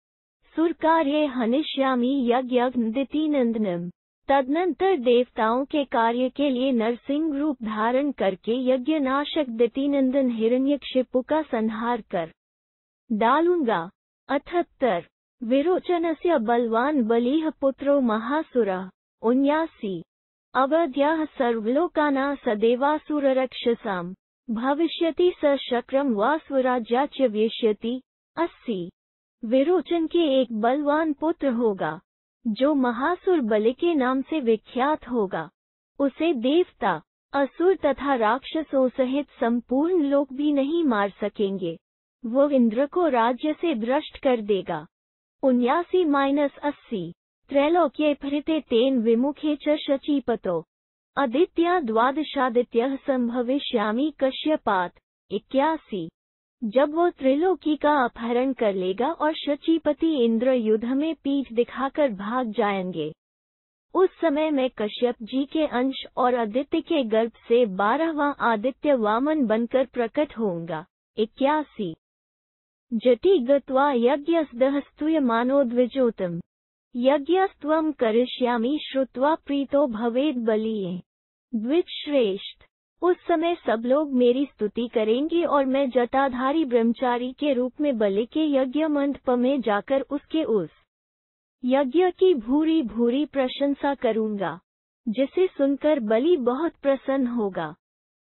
सुरकार्ये हनिष्यामि यज्ञदितिनंदनम, तदनंतर देवताओं के कार्य के लिए नरसिंह रूप धारण करके यज्ञनाशक दितिनंदन हिरण्यक्षिपु का संहार कर डालूंगा। 78 विरोचनस्य बलवान बलिः पुत्रो महासुरः 79 अवध्याः सर्वलोकानां सदेवासुररक्षसाम् भविष्यति स शक्रम वा स्वराज्याच्य वेश्यति। 80 विरोचन के एक बलवान पुत्र होगा, जो महासुर बलि के नाम से विख्यात होगा। उसे देवता, असुर तथा राक्षसों सहित संपूर्ण लोक भी नहीं मार सकेंगे। वो इंद्र को राज्य से भ्रष्ट कर देगा। 79-80 त्रैलोक्ये फरिते तेन विमुखे च शचीपतो आदित्या द्वादशादित्यः संभविष्यामि कश्यपात्। 81 जब वो त्रिलोकी का अपहरण कर लेगा और शचीपति इंद्र युद्ध में पीठ दिखाकर भाग जाएंगे, उस समय मैं कश्यप जी के अंश और आदित्य के गर्भ से 12वां आदित्य वामन बनकर प्रकट होऊंगा। 81 जटि गत्वा यज्ञस्तुयमानो द्विजोतम यज्ञस्त्वं करिष्यामि श्रुत्वा प्रीतो भवेद बलिये। द्विज श्रेष्ठ, उस समय सब लोग मेरी स्तुति करेंगे और मैं जटाधारी ब्रह्मचारी के रूप में बलि के यज्ञ मंडप में जाकर उसके उस यज्ञ की भूरी भूरी प्रशंसा करूंगा, जिसे सुनकर बलि बहुत प्रसन्न होगा।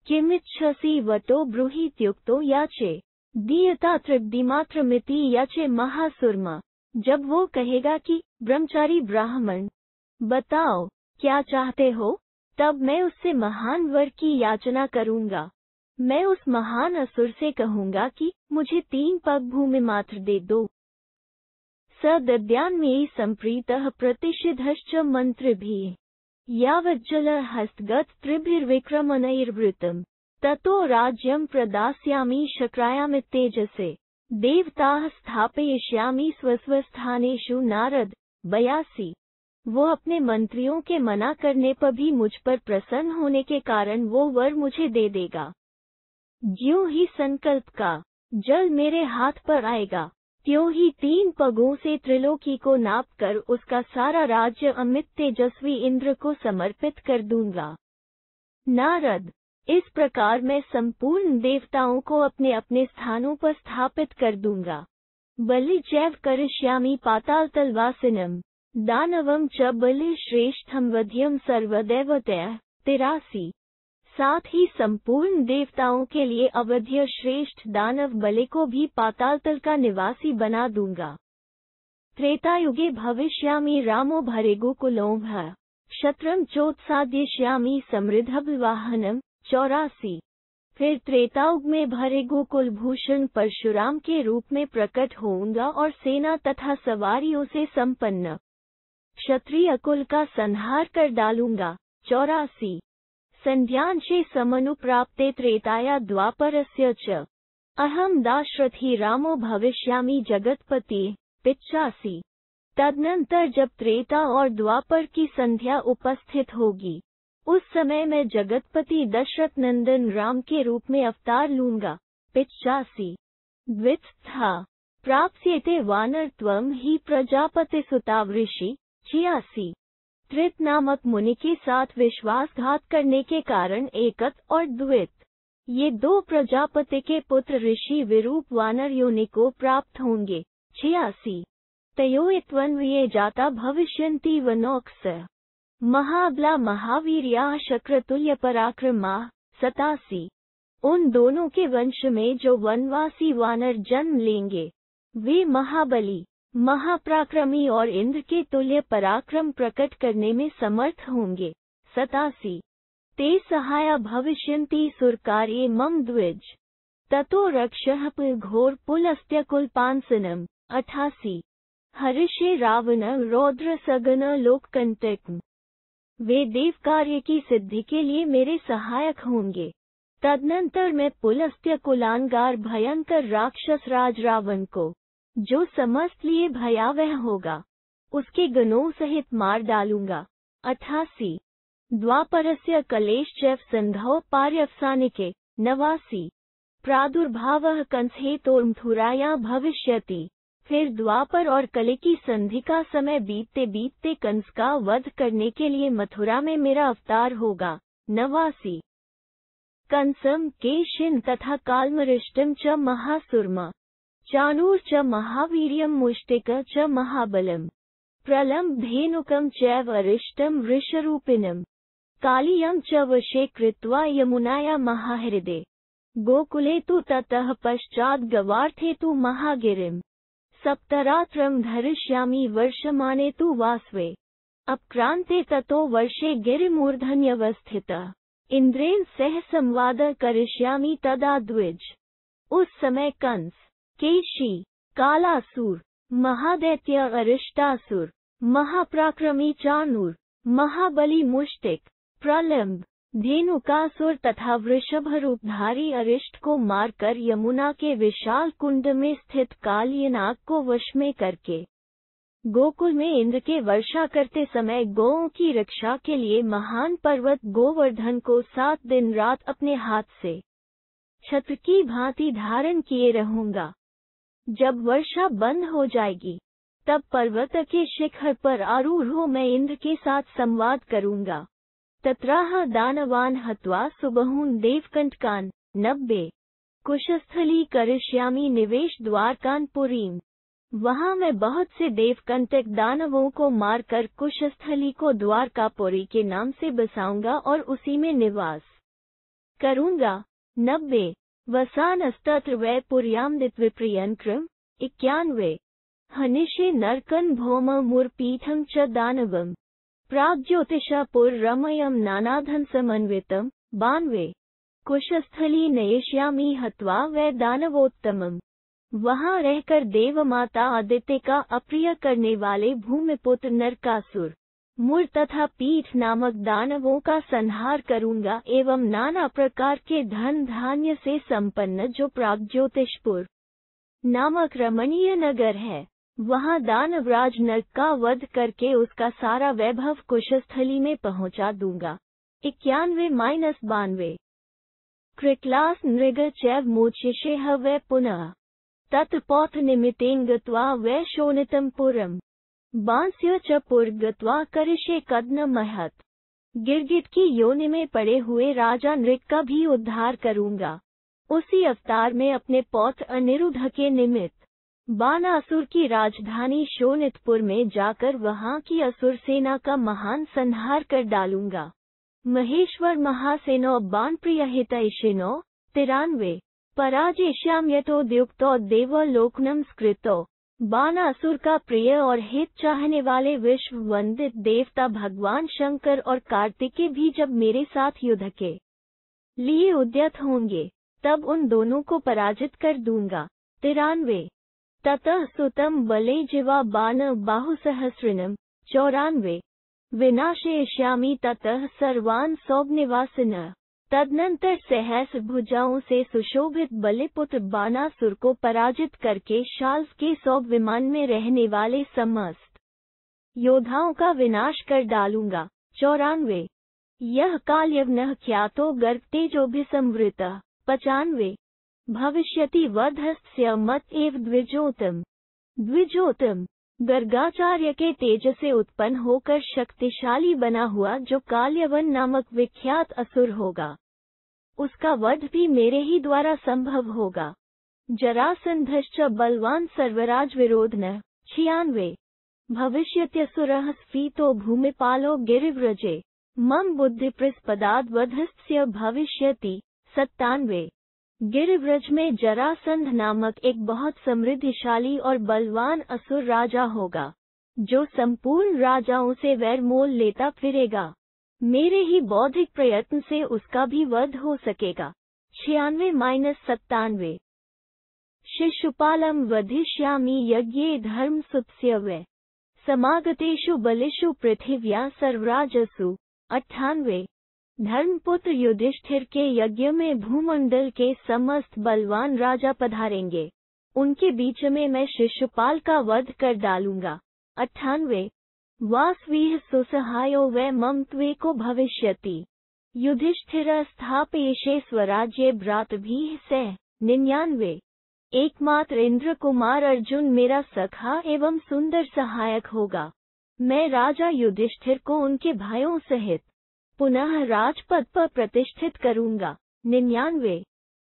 किमिच्छसि वटो ब्रूहीत्युक्तो याचे दीयता तृप्तिमात्रमिति याचे महासुरमा। जब वो कहेगा कि ब्रह्मचारी ब्राह्मण, बताओ क्या चाहते हो, तब मैं उससे महान वर की याचना करूंगा। मैं उस महान असुर से कहूंगा कि मुझे 3 पग भूमि मात्र दे दो। स दद्यान्मेयी संप्रीतः प्रतिषिधश्च मंत्रिभिः यावज्जल हस्तगत त्रिभिर्विक्रमणैर्वृतम् ततो राज्यं प्रदास्यामि शक्रायामित्येजसे देवताः स्थापयिष्यामि स्वस्वस्थानेषु। नारद। 82 वो अपने मंत्रियों के मना करने पर भी मुझ पर प्रसन्न होने के कारण वो वर मुझे दे देगा। ज्यों ही संकल्प का जल मेरे हाथ पर आएगा, त्यों ही 3 पगों से त्रिलोकी को नाप कर उसका सारा राज्य अमित तेजस्वी इंद्र को समर्पित कर दूंगा। नारद। इस प्रकार मैं संपूर्ण देवताओं को अपने अपने स्थानों पर स्थापित कर दूंगा। बलि चैव करिष्यामि पातालतलवासिनम दानवम च बलि श्रेष्ठम वध्यम सर्वदैवतयः। 83 साथ ही संपूर्ण देवताओं के लिए अवध्य श्रेष्ठ दानव बलि को भी पातालतल का निवासी बना दूंगा। त्रेतायुगे भविष्यामि रामो भरेगोकुलोभः क्षत्रम चोत्साद्यष्यामि समृद्धबलवाहनम। 84 फिर त्रेतायुग में भरे गोकुल भूषण परशुराम के रूप में प्रकट होऊंगा और सेना तथा सवारियों से संपन्न क्षत्रिय कुल का संहार कर डालूंगा। 84 संध्यांशे समनुप्राप्ते त्रेताया द्वापरस्य च अहम दाशरथी रामो भविष्यामि जगतपति। 85 तदनंतर जब त्रेता और द्वापर की संध्या उपस्थित होगी, उस समय मैं जगतपति दशरथ नंदन राम के रूप में अवतार लूंगा। 85 द्वित्था प्राप्स्यते वानरत्वं हि प्रजापति सुतावृषि। 86 त्रित नामक मुनि के साथ विश्वासघात करने के कारण एकत और द्वित ये 2 प्रजापति के पुत्र ऋषि विरूप वानर योनि को प्राप्त होंगे। 86 तयोत्वन्वये जाता भविष्यन्ति वनोक्स महाबला महावीर्या शक्रतुल्य पराक्रमा। 87 उन दोनों के वंश में जो वनवासी वानर जन्म लेंगे वे महाबली, महापराक्रमी और इंद्र के तुल्य पराक्रम प्रकट करने में समर्थ होंगे। 87 ते सहाया भविष्यन्ति सुरकार्ये मम द्विज ततो रक्षः घोर पुलस्त्यकुलपांसनम्। 88 हर्षे रावण रौद्र सगन लोककंटक। वे देव कार्य की सिद्धि के लिए मेरे सहायक होंगे। तदनंतर मैं पुलस्त्य कुलांगार भयंकर राक्षस राज रावण को, जो समस्त लिए भयावह होगा, उसके गणों सहित मार डालूंगा। 88 द्वापरस्य कलेश्चैव संधौ पार्यवसानिके। 89 प्रादुर्भावः कंसहेतोर्मथुराया भविष्यति। फिर द्वापर और कले की संधि का समय बीतते बीतते कंस का वध करने के लिए मथुरा में मेरा अवतार होगा। 89 कंसम केशिन तथा कालमरिष्टम च महासुरमा चाणूर च महावीर्यम मुष्टिक च महाबलम प्रलम धेनुकम चैव अरिष्टम वृषरूपिणम कालियम च वशे कृत्वा यमुनाया महाहृदे गोकुले तु ततः पश्चात् गवार्थे तु महागिरिम सप्तरात्रं धरिष्यामि वर्षमाने तु वास्वे अपक्रांते ततो वर्षे गिरिमूर्धन्यवस्थितः इंद्रेण सह संवाद करिष्यामि तदा द्विज। उस समय कंस, केशी, कालासुर, महादैत्य अरिष्टासुर, महापराक्रमी चाणूर, महाबली मुष्टिक, प्रलंब, धेनुकासुर तथा वृषभ रूपधारी अरिष्ट को मारकर यमुना के विशाल कुंड में स्थित कालियनाग को वश में करके गोकुल में इंद्र के वर्षा करते समय गौओं की रक्षा के लिए महान पर्वत गोवर्धन को 7 दिन रात अपने हाथ से छत्र की भांति धारण किए रहूंगा। जब वर्षा बंद हो जाएगी तब पर्वत के शिखर पर आरूढ़ हो मैं इंद्र के साथ संवाद करूंगा। तत्राह दानवान हत्वा सुबहून देवकंटकान। 90 कुशस्थली करिष्यामि निवेश द्वारकान पुरीम। वहां मैं बहुत से देवकंटक दानवों को मारकर कुशस्थली को द्वारकापुरी के नाम से बसाऊंगा और उसी में निवास करूंगा। 90 वसानस्तत्र वै पुर्याम दित्विप्रियंक्रम। 91 हनिशे नरकन भौम मुरपीठं च दानवम प्राग्ज्योतिषापुर रमयम नानाधन समन्वितम। 92 कुशस्थली नयिष्यामि हत्वा वै दानवोत्तमम। वहां रहकर देवमाता आदित्य का अप्रिय करने वाले भूमिपुत्र नरकासुर, मुर तथा पीठ नामक दानवों का संहार करूंगा एवं नाना प्रकार के धन धान्य से संपन्न जो प्राग्ज्योतिषपुर नामक रमणीय नगर है, वहां दानवराज नरक का वध करके उसका सारा वैभव कुशस्थली में पहुंचा दूंगा। 91-92 कृक्लास नृग चैव मोचिषेह वै पुनः तत्र पौथ निमितेन गत्वा वै शोणितं पुरम बांस्य च पुर गत्वा करिष्ये कदन महत। गिरगिट की योनि में पड़े हुए राजा नृग का भी उद्धार करूंगा। उसी अवतार में अपने पौत्र अनिरुद्ध के निमित्त बानासुर की राजधानी शोणितपुर में जाकर वहां की असुर सेना का महान संहार कर डालूंगा। महेश्वर महासेनो बाण प्रिय हितैषिनो। 93 पराजेष्याम्यतोद्युक्तो देवलोकनम स्कृतो। बानासुर का प्रिय और हित चाहने वाले विश्व वंदित देवता भगवान शंकर और कार्तिकेय भी जब मेरे साथ युद्ध के लिए उद्यत होंगे तब उन दोनों को पराजित कर दूंगा। 93 ततः सुतम बले जिवा बाण बाहुसहस्रिणम। 94 विनाशयिष्यामि ततः सर्वान् सौभनिवासिनः। तदनंतर सहस्र भुजाओं से सुशोभित बलिपुत्र बानासुर को पराजित करके शाल्व के सौभ विमान में रहने वाले समस्त योद्धाओं का विनाश कर डालूंगा। 94 यह कालयवनः ख्यातो गर्भतेजोभिसंवृतः। 95 भविष्यति वधस्तस्य मत एव द्विजोतम। द्विजोतम गर्गाचार्य के तेज से उत्पन्न होकर शक्तिशाली बना हुआ जो काल्यवन नामक विख्यात असुर होगा। उसका वध भी मेरे ही द्वारा संभव होगा। जरासंधश्च बलवान सर्वराज विरोधन। 96 भविष्यत्यसुरः स्फीतो भूमिपालो गिरिव्रजे मम बुद्धिप्रस्पदाद् वधस्य भविष्यति। 97 गिरिव्रज में जरासंध नामक एक बहुत समृद्धिशाली और बलवान असुर राजा होगा, जो संपूर्ण राजाओं से वैर मोल लेता फिरेगा। मेरे ही बौद्धिक प्रयत्न से उसका भी वध हो सकेगा। 96-97 शिशुपालम वधिष्यामि यज्ञे धर्मसुतस्य वै समागतेषु बलिषु पृथिव्या सर्वराजसु। 98 धर्मपुत्र युधिष्ठिर के यज्ञ में भूमंडल के समस्त बलवान राजा पधारेंगे, उनके बीच में मैं शिशुपाल का वध कर डालूंगा। 98 वासवीह सुसहायो वै मम त्वेको भविष्यति युधिष्ठिर स्थापयिषे स्वराज्ये भ्रातृभिः सह। 99 एकमात्र इंद्र कुमार अर्जुन मेरा सखा एवं सुंदर सहायक होगा। मैं राजा युधिष्ठिर को उनके भाइयों सहित पुनः राजपद पर प्रतिष्ठित करूंगा। 99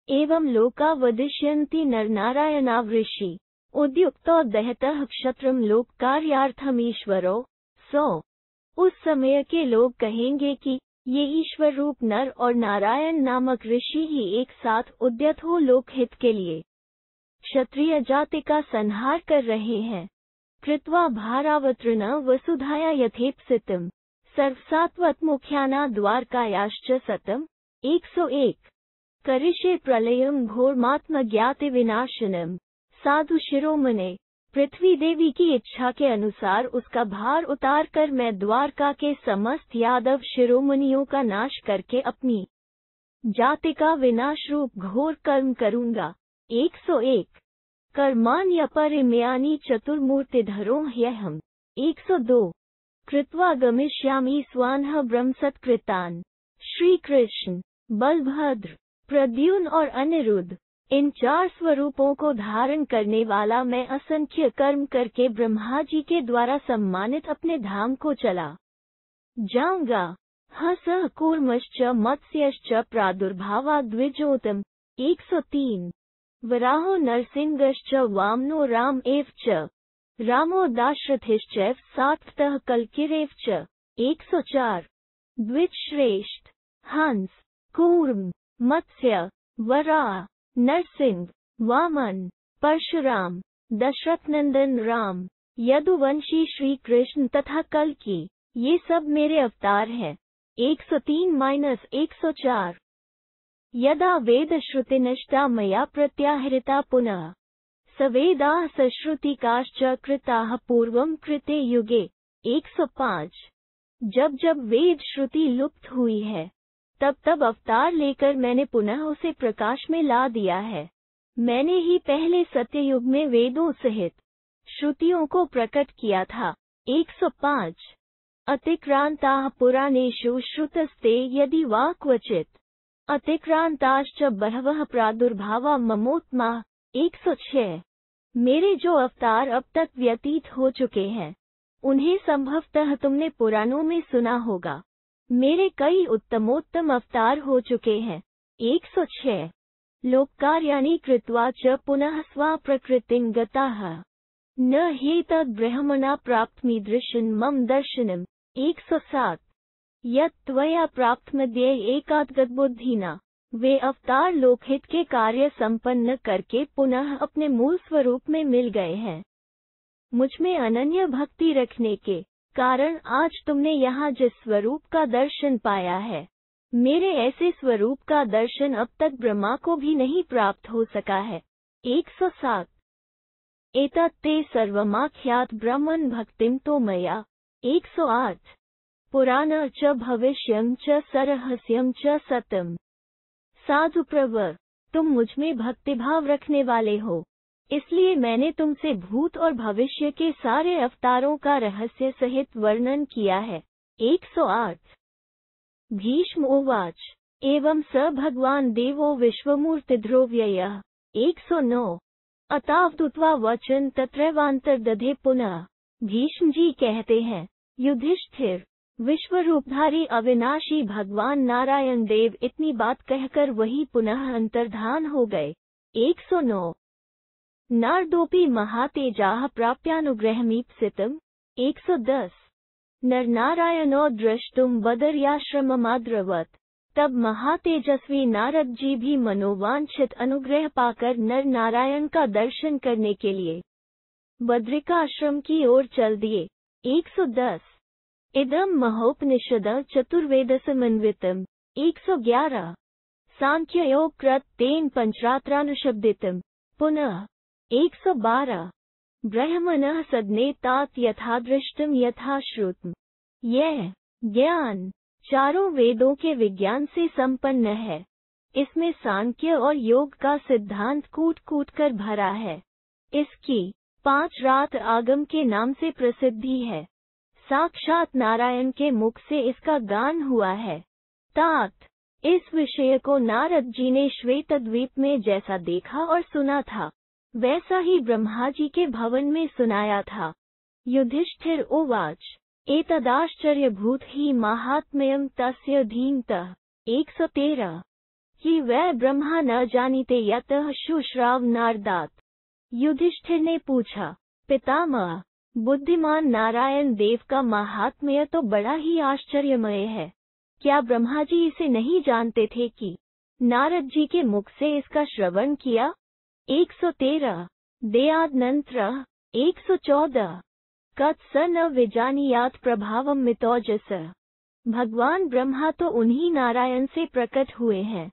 एवं लोका वदिष्यन्ति नरनारायणावृषि उद्युक्तो दहतः क्षत्रम लोक कार्यार्थम ईश्वरो। 100 उस समय के लोग कहेंगे कि ये ईश्वर रूप नर और नारायण नामक ऋषि ही एक साथ उद्यत हो लोकहित के लिए क्षत्रिय जाति का संहार कर रहे हैं। कृत्वा भारावतृण वसुधाया यथेप्सितम् सर्वसात्वत द्वारकायाश्च सतम्। 101 करिष्ये प्रलयम् घोरमात्म ज्ञाति विनाशनम् साधु शिरोमणे। पृथ्वी देवी की इच्छा के अनुसार उसका भार उतार कर मैं द्वारका के समस्त यादव शिरोमणियों का नाश करके अपनी जाति का विनाश रूप घोर कर्म करूंगा। 101 कर्माण्यपरिमेयानि चतुर्मूर्तिधरो ह्यहम्। 102 कृत्वा गमिष्यामि स्वान्ह ब्रह्मसत्कृतान्। श्री कृष्ण, बलभद्र, प्रद्युम्न और अनिरुद्ध, इन 4 स्वरूपों को धारण करने वाला मैं असंख्य कर्म करके ब्रह्मा जी के द्वारा सम्मानित अपने धाम को चला जाऊंगा। हसः कूर्मश्च मत्स्यश्च प्रादुर्भावाद्विजोतम्। 103 वराहो नरसिंहश्च वामनो राम एव च रामो दाशरथिश्चैव सात्वतः कल्किरेव च। 104 द्विजश्रेष्ठ हंस, कूर्म, मत्स्य, वराह, नरसिंह, वामन, परशुराम, दशरथनंदन राम, यदुवंशी श्री कृष्ण तथा कल्कि, ये सब मेरे अवतार हैं। 103-104 यदा वेद श्रुति नष्टा मया प्रत्याहृता पुनः सवेदाः सश्रुतिकाश्च कृताः पूर्वं कृते युगे। 105 जब जब वेद श्रुति लुप्त हुई है, तब तब अवतार लेकर मैंने पुनः उसे प्रकाश में ला दिया है। मैंने ही पहले सत्ययुग में वेदों सहित श्रुतियों को प्रकट किया था। 105 अतिक्रांताः पुराणेषु श्रुतस्ते यदि वा क्वचित् अतिक्रांताश्च बहवः प्रादुर्भावा ममोत्मा। 106 मेरे जो अवतार अब तक व्यतीत हो चुके हैं, उन्हें संभवतः तुमने पुराणों में सुना होगा। मेरे कई उत्तमोत्तम अवतार हो चुके हैं। 106 लोककार्याणि कृत्वा च पुनः स्वाप्रकृतिं गताः न ह्येतद् ब्रह्मणा प्राप्तमीदृशं मम दर्शनम्। 107 यत् त्वया प्राप्तमद्य एकात्गतबुद्धिना, वे अवतार लोकहित के कार्य संपन्न करके पुनः अपने मूल स्वरूप में मिल गए हैं। मुझ में अनन्य भक्ति रखने के कारण आज तुमने यहाँ जिस स्वरूप का दर्शन पाया है, मेरे ऐसे स्वरूप का दर्शन अब तक ब्रह्मा को भी नहीं प्राप्त हो सका है। 107 एतत् ते सर्वमाख्यात ब्रह्मन् भक्तिं तो मया। 108 पुराण च भविष्यं च सरहस्यं च सतम्। साधु प्रवर, तुम मुझ में भक्तिभाव रखने वाले हो, इसलिए मैंने तुमसे भूत और भविष्य के सारे अवतारों का रहस्य सहित वर्णन किया है। 108 भीष्म उवाच एवं स भगवान देवो विश्वमूर्तिध्रुव्ययः। 109 अतावदुत्वा वचन तत्रैवांतर्दधे पुनः। भीष्म जी कहते हैं, युधिष्ठिर, विश्वरूपधारी अविनाशी भगवान नारायण देव इतनी बात कहकर वही पुनः अंतर्धान हो गए। 109 नारदोपि महातेजाः प्राप्यानुग्रहमीप्सितम्। 110 नरनारायणो द्रष्टुम बदर्याश्रममाद्रवत। तब महातेजस्वी नारद जी भी मनोवांछित अनुग्रह पाकर नर नारायण का दर्शन करने के लिए बद्रिकाश्रम की ओर चल दिए। 110 इदं महोपनिषद चतुर्वेदसमन्वितम्। 111 सांख्ययोग कृत तेन पंचरात्रानुशब्दितम्। पुनः 112 ब्रह्मणः सदने तात यथा दृष्टम यथा श्रुतम्। यह ज्ञान चारों वेदों के विज्ञान से संपन्न है। इसमें सांख्य और योग का सिद्धांत कूट कूट कर भरा है। इसकी 5 रात आगम के नाम से प्रसिद्धि है। साक्षात नारायण के मुख से इसका गान हुआ है। तात इस विषय को नारद जी ने श्वेतद्वीप में जैसा देखा और सुना था वैसा ही ब्रह्मा जी के भवन में सुनाया था। युधिष्ठिर उवाच एतदाश्चर्यभूत ही माहात्म्यं तस्य धीमतः। 113 कि वह ब्रह्मा न जानीते यतः शुश्राव नारदात। युधिष्ठिर ने पूछा, पितामह, बुद्धिमान नारायण देव का महात्म्य तो बड़ा ही आश्चर्यमय है। क्या ब्रह्मा जी इसे नहीं जानते थे कि नारद जी के मुख से इसका श्रवण किया? 113 देयादनंत्र। 114 कत स न विजानीयात प्रभावम मितौजस। भगवान ब्रह्मा तो उन्हीं नारायण से प्रकट हुए हैं,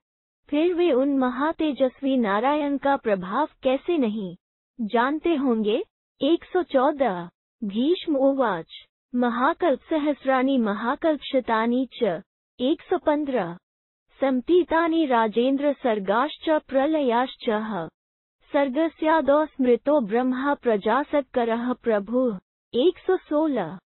फिर वे उन महातेजस्वी नारायण का प्रभाव कैसे नहीं जानते होंगे? 114 भीष्म उवाच महाकल्प सहस्राणि महाकल्पशतानि च। 115 सम्पीतानि राजेन्द्र सर्गाश्च प्रलयाश्च। सर्गस्यादौ स्मृतो ब्रह्मा प्रजासत्करः प्रभुः। 116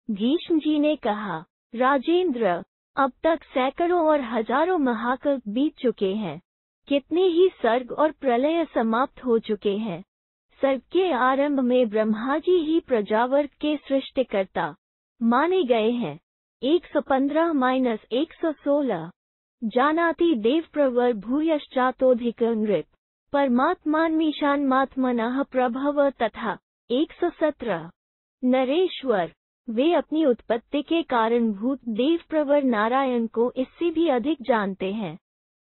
भीष्म जी ने कहा, राजेंद्र, अब तक सैकड़ों और हजारों महाकल्प बीत चुके हैं। कितने ही सर्ग और प्रलय समाप्त हो चुके हैं। सर्ग के आरंभ में ब्रह्मा जी ही प्रजावर्ग के सृष्टिकर्ता माने गए हैं। 115-116 जानाति देव प्रवर भूयश्चातोधिक नृप परमात्मान्मीशान्मात्मनः प्रभव तथा। 117 नरेश्वर, वे अपनी उत्पत्ति के कारणभूत देव प्रवर नारायण को इससे भी अधिक जानते हैं,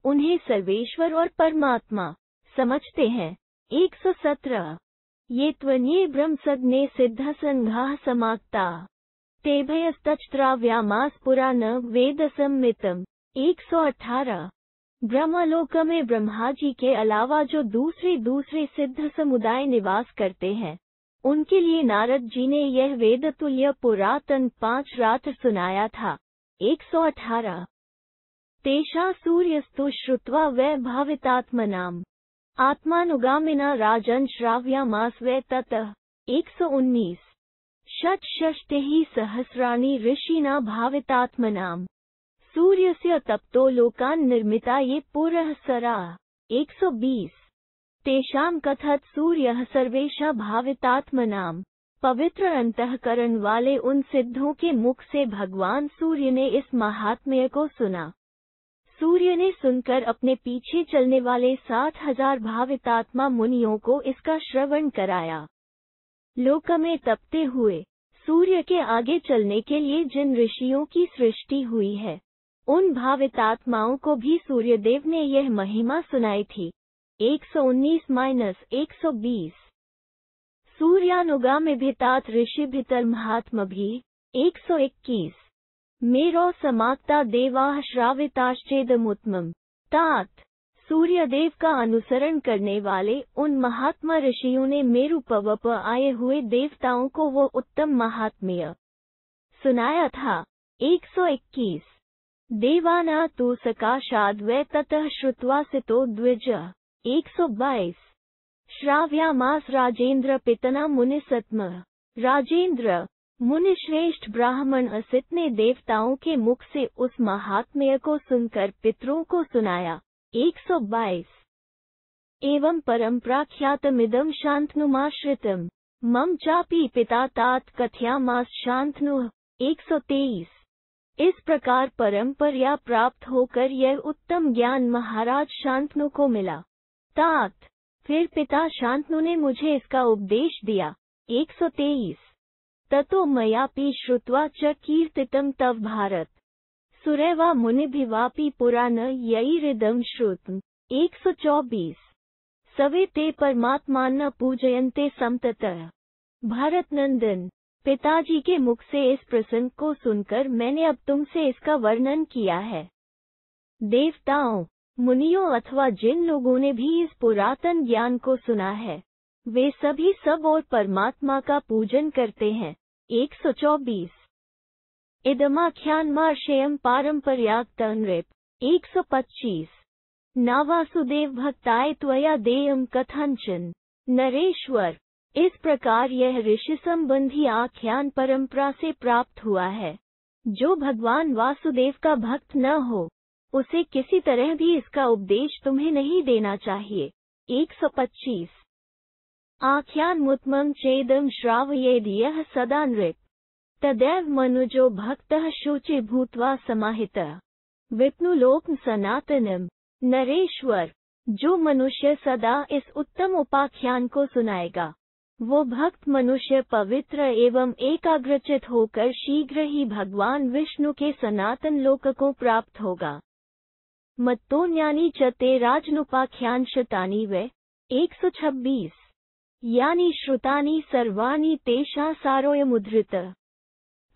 उन्हें सर्वेश्वर और परमात्मा समझते हैं। 117 ये त्वन्ये ब्रह्मसदने सिद्ध संघाः समाक्ता तेभयस्तच्त्राव्यामास पुराण वेद सम्मितम्। 118 ब्रह्मलोक में ब्रह्मा जी के अलावा जो दूसरे सिद्ध समुदाय निवास करते हैं, उनके लिए नारद जी ने यह वेदतुल्य पुरातन 5 रात्र सुनाया था। 118 तेषा सूर्यस्तु श्रुत्वा वै भावितात्मनाम् आत्मानुगामिना राजन् श्राव्यामास वै ततः। 119 षट्षष्टिः सहस्राणि ऋषिणा भावितात्मनाम् सूर्यस्य तप्तो लोकान् निर्मिता ये पुरः सराः। 120 तेषां कथत सूर्यः सर्वेषां भावितात्मनाम् पवित्र अंतःकरण वाले उन सिद्धों के मुख से भगवान सूर्य ने इस महात्म्य को सुना। सूर्य ने सुनकर अपने पीछे चलने वाले 60,000 भावितात्मा मुनियों को इसका श्रवण कराया। लोक में तपते हुए सूर्य के आगे चलने के लिए जिन ऋषियों की सृष्टि हुई है, उन भावितात्माओं को भी सूर्यदेव ने यह महिमा सुनाई थी। 119-120 सूर्यानुगामिभितात ऋषिभितर्महात्मभिः। 121 मेरो समाक्ता देवाः श्राविताश्चेदमुत्तमम् तात सूर्यदेव का अनुसरण करने वाले उन महात्मा ऋषियों ने मेरु पर्वत पर आए हुए देवताओं को वो उत्तम महात्म्य सुनाया था। 121 देवाना तु सकाशाद् वै ततः श्रुत्वा सितो द्विज। 122 श्राव्यामास राजेंद्र पितना मुनिसत्म। राजेंद्र मुनिश्रेष्ठ ब्राह्मण असित ने देवताओं के मुख से उस महात्म्य को सुनकर पितरों को सुनाया। 122 एवं परम्पराख्यातमिदं शान्तनुमाश्रितम् मम चापि पिता तात कथयामास शान्तनुः। 123 इस प्रकार परंपरा प्राप्त होकर यह उत्तम ज्ञान महाराज शांतनु को मिला। तात फिर पिता शांतनु ने मुझे इसका उपदेश दिया। 123 ततो मयापि श्रुत्वा च कीर्तितं तव भारत सुरैवा मुनिभिवापि पुराण यैरिदं श्रुतम्। 124 सवे ते परमात्मान पूजयन्ते समततः। भारत नंदन, पिताजी के मुख से इस प्रसंग को सुनकर मैंने अब तुमसे इसका वर्णन किया है। देवताओं, मुनियों अथवा जिन लोगों ने भी इस पुरातन ज्ञान को सुना है, वे सभी सब और परमात्मा का पूजन करते हैं। 124 इदमाख्यानमार्षेयं पारंपर्याक्तं नृप। 125 न वासुदेव भक्ताय त्वया देयं कथंचन। नरेश्वर, इस प्रकार यह ऋषि संबंधी आख्यान परंपरा से प्राप्त हुआ है। जो भगवान वासुदेव का भक्त न हो, उसे किसी तरह भी इसका उपदेश तुम्हें नहीं देना चाहिए। 125 आख्यानमुत्तमं चेदं श्रावयेद् यः सदा नृप तदैव मनुजो भक्तः शुचि भूत्वा समाहितः विष्णुलोक सनातनम। नरेश्वर, जो मनुष्य सदा इस उत्तम उपाख्यान को सुनाएगा, वो भक्त मनुष्य पवित्र एवं एकाग्रचित होकर शीघ्र ही भगवान विष्णु के सनातन लोक को प्राप्त होगा। मत्तोन्यानि च ते राजनुपाख्यानशतानि वै। 126 यानि श्रुतानि सर्वाणि तेषां सारोऽयमुद्धृत।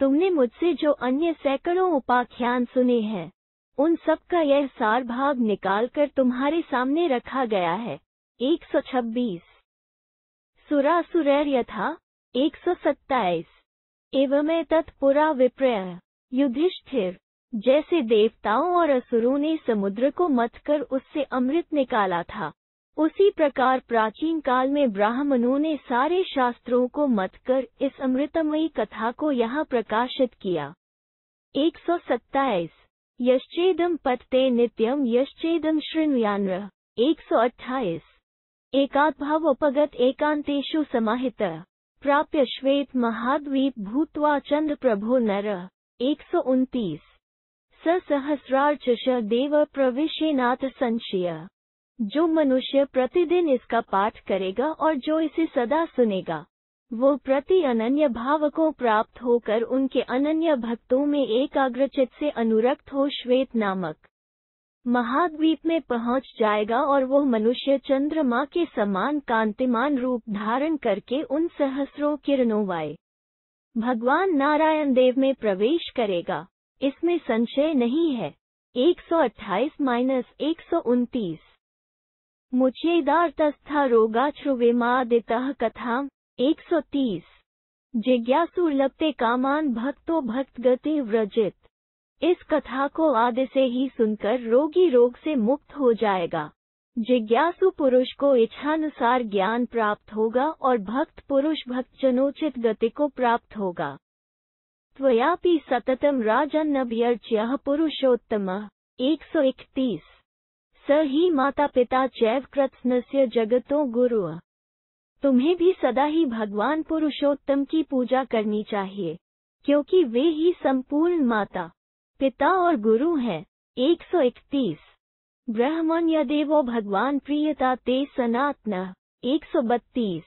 तुमने मुझसे जो अन्य सैकड़ों उपाख्यान सुने हैं, उन सब का यह सार भाग निकालकर तुम्हारे सामने रखा गया है। 126 सुरासुरैर्यथा। 127 एवमेतत् पुरा विप्रय। युधिष्ठिर, जैसे देवताओं और असुरों ने समुद्र को मथकर उससे अमृत निकाला था, उसी प्रकार प्राचीन काल में ब्राह्मणों ने सारे शास्त्रों को मथकर इस अमृतमयी कथा को यहाँ प्रकाशित किया। 127 यश्चेदं पठते नित्यं यश्चेदं शृणुयान्नः। 128 एकाद्भावोपगत एकांतेषु समाहितः प्राप्य श्वेत महाद्वीप भूत्वा चंद्र प्रभो नरः। 129 स सहस्रार्चश देव प्रविशेनाथ संशय। जो मनुष्य प्रतिदिन इसका पाठ करेगा और जो इसे सदा सुनेगा, वो प्रति अनन्य भाव को प्राप्त होकर उनके अनन्य भक्तों में एकाग्रचित से अनुरक्त हो श्वेत नामक महाद्वीप में पहुंच जाएगा और वो मनुष्य चंद्रमा के समान कांतिमान रूप धारण करके उन सहस्रों किरणों वाले भगवान नारायण देव में प्रवेश करेगा। इसमें संशय नहीं है। 128-129 मुच्येदार्तस्था रोगाश्रुविमादितः कथाम्। 130 जिज्ञासुर्लभते कामान भक्तो भक्तगति व्रजित। इस कथा को आदि से ही सुनकर रोगी रोग से मुक्त हो जाएगा। जिज्ञासु पुरुष को इच्छानुसार ज्ञान प्राप्त होगा और भक्त पुरुष भक्तजनोचित गति को प्राप्त होगा। त्वयापि सततम राजन्नभ्यर्च्यः पुरुषोत्तमः। 131 स ही माता पिता चैव कृत्स्नस्य जगतो गुरुः। तुम्हें भी सदा ही भगवान पुरुषोत्तम की पूजा करनी चाहिए, क्योंकि वे ही संपूर्ण माता पिता और गुरु हैं। 131 ब्रह्मण्य देवो भगवान प्रियता ते सनातनः। 132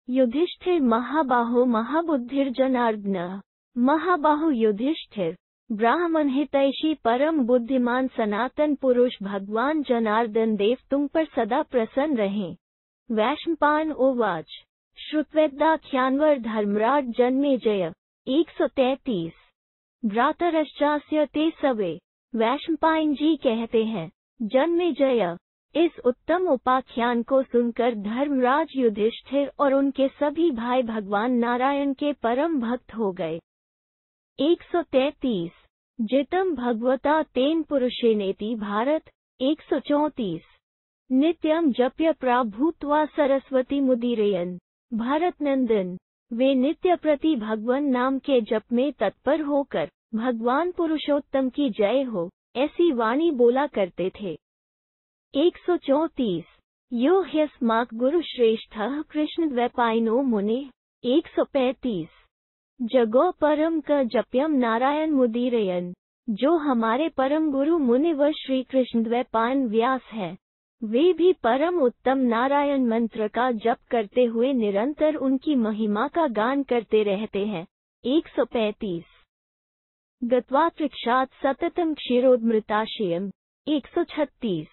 युधिष्ठिर महाबाहो महाबुद्धिर्जनार्दनः। महाबाहु युधिष्ठिर, ब्राह्मण हितैषी परम बुद्धिमान सनातन पुरुष भगवान जनार्दन देव तुम पर सदा प्रसन्न रहें। वैशंपायन उवाच श्रुत्वेदाख्यान्वर धर्मराज जन्मेजय। 133 भ्रातरश्चास्य ते सवे। वैशंपायन जी कहते हैं, जन्मेजय, इस उत्तम उपाख्यान को सुनकर धर्मराज युधिष्ठिर और उनके सभी भाई भगवान नारायण के परम भक्त हो गए। 133 जितम भगवता तेन पुरुषेनेति भारत। 134 नित्यम जप्य प्राभूत्वा सरस्वती मुदीरयन। भारत नंदन, वे नित्य प्रति भगवान नाम के जप में तत्पर होकर भगवान पुरुषोत्तम की जय हो ऐसी वाणी बोला करते थे। 134 यो ह्यस्माक गुरु श्रेष्ठः कृष्ण द्वैपायनो मुने। 135 जगो परम क जप्यम नारायण मुदीरयन। जो हमारे परम गुरु मुनिवर श्री कृष्ण द्वैपायन व्यास है, वे भी परम उत्तम नारायण मंत्र का जप करते हुए निरंतर उनकी महिमा का गान करते रहते हैं। 135 गत्वात्रिक्षात् सततं क्षीरोदमृताशयम्। 136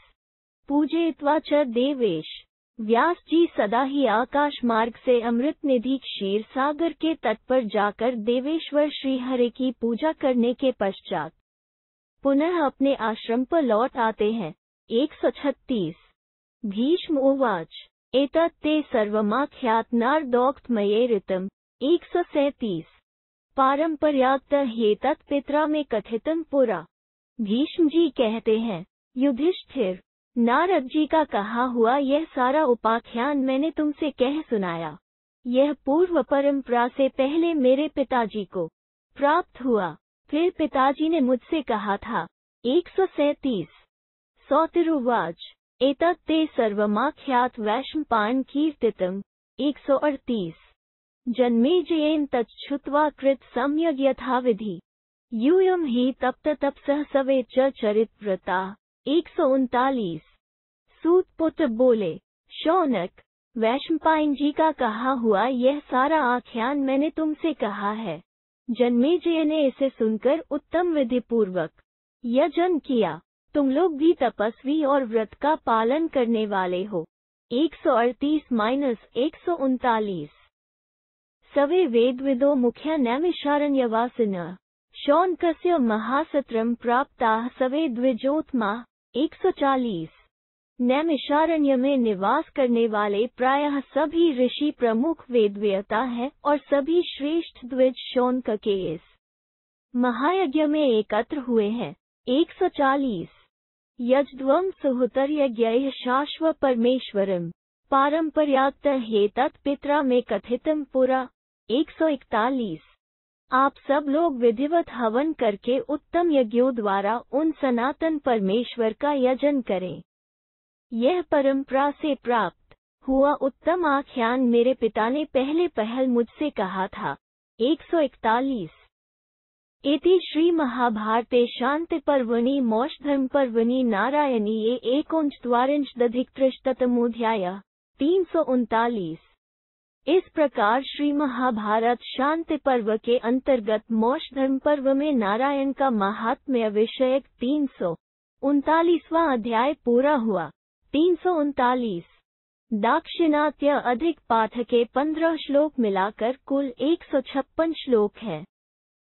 पूजयित्वा च देवेश। व्यास जी सदा ही आकाश मार्ग से अमृत निधि क्षीर सागर के तट पर जाकर देवेश्वर श्री हरि की पूजा करने के पश्चात पुनः अपने आश्रम पर लौट आते हैं। 136 भीष्म उवाच एतत् ते सर्वमाख्यात नारदोक्तमये। 137 पारंपर्याक्त ह्येतत् पित्रा में कथितं पुरा। भीष्म जी कहते हैं, युधिष्ठिर, नारद जी का कहा हुआ यह सारा उपाख्यान मैंने तुमसे कह सुनाया। यह पूर्व परंपरा से पहले मेरे पिताजी को प्राप्त हुआ। फिर पिताजी ने मुझसे कहा था। 137 सौतिरुवाच एतत् ते सर्वमाख्यात वैशंपायन कीर्तितम्। 138 जन्मेजयेन तच्छ्रुत्वा कृत सम्यग् यथाविधि। यूयं हि तप्त तपसः सवे च चरितव्रता। 139 सूत पुत्र बोले, शौनक, वैशंपायन जी का कहा हुआ यह सारा आख्यान मैंने तुमसे कहा है। जन्मेजय ने इसे सुनकर उत्तम विधि पूर्वक यजन किया। तुम लोग भी तपस्वी और व्रत का पालन करने वाले हो। 138-139 सवे वेदविदो मुख्या नैमिषारण्यवासिनः शौनकस्य महासत्रं प्राप्ताः सवे द्विजोत्तमा। 140 नैमिषारण्य में निवास करने वाले प्रायः सभी ऋषि प्रमुख वेदवेत्ता हैं और सभी श्रेष्ठ द्विज शौनक के इस महायज्ञ में एकत्र हुए हैं। 140 यज्ध्वं सुहुतर्यज्ञैः शाश्व परमेश्वरम् पारंपर्याक्त ह्येतत् पित्रा में कथितं पुरा। 141 आप सब लोग विधिवत हवन करके उत्तम यज्ञों द्वारा उन सनातन परमेश्वर का यजन करें। यह परंपरा से प्राप्त हुआ उत्तम आख्यान मेरे पिता ने पहले पहल मुझसे कहा था। 141 इति श्री महाभारते शांति पर्वणि मोक्षधर्म पर्वणि नारायणीये 139-अधिक-300 339 इस प्रकार श्री महाभारत शांति पर्व के अंतर्गत मोक्ष धर्म पर्व में नारायण का महात्म्य विषयक 339वां अध्याय पूरा हुआ। 339 दाक्षिणात्य अधिक पाठ के 15 श्लोक मिलाकर कुल 156 श्लोक हैं।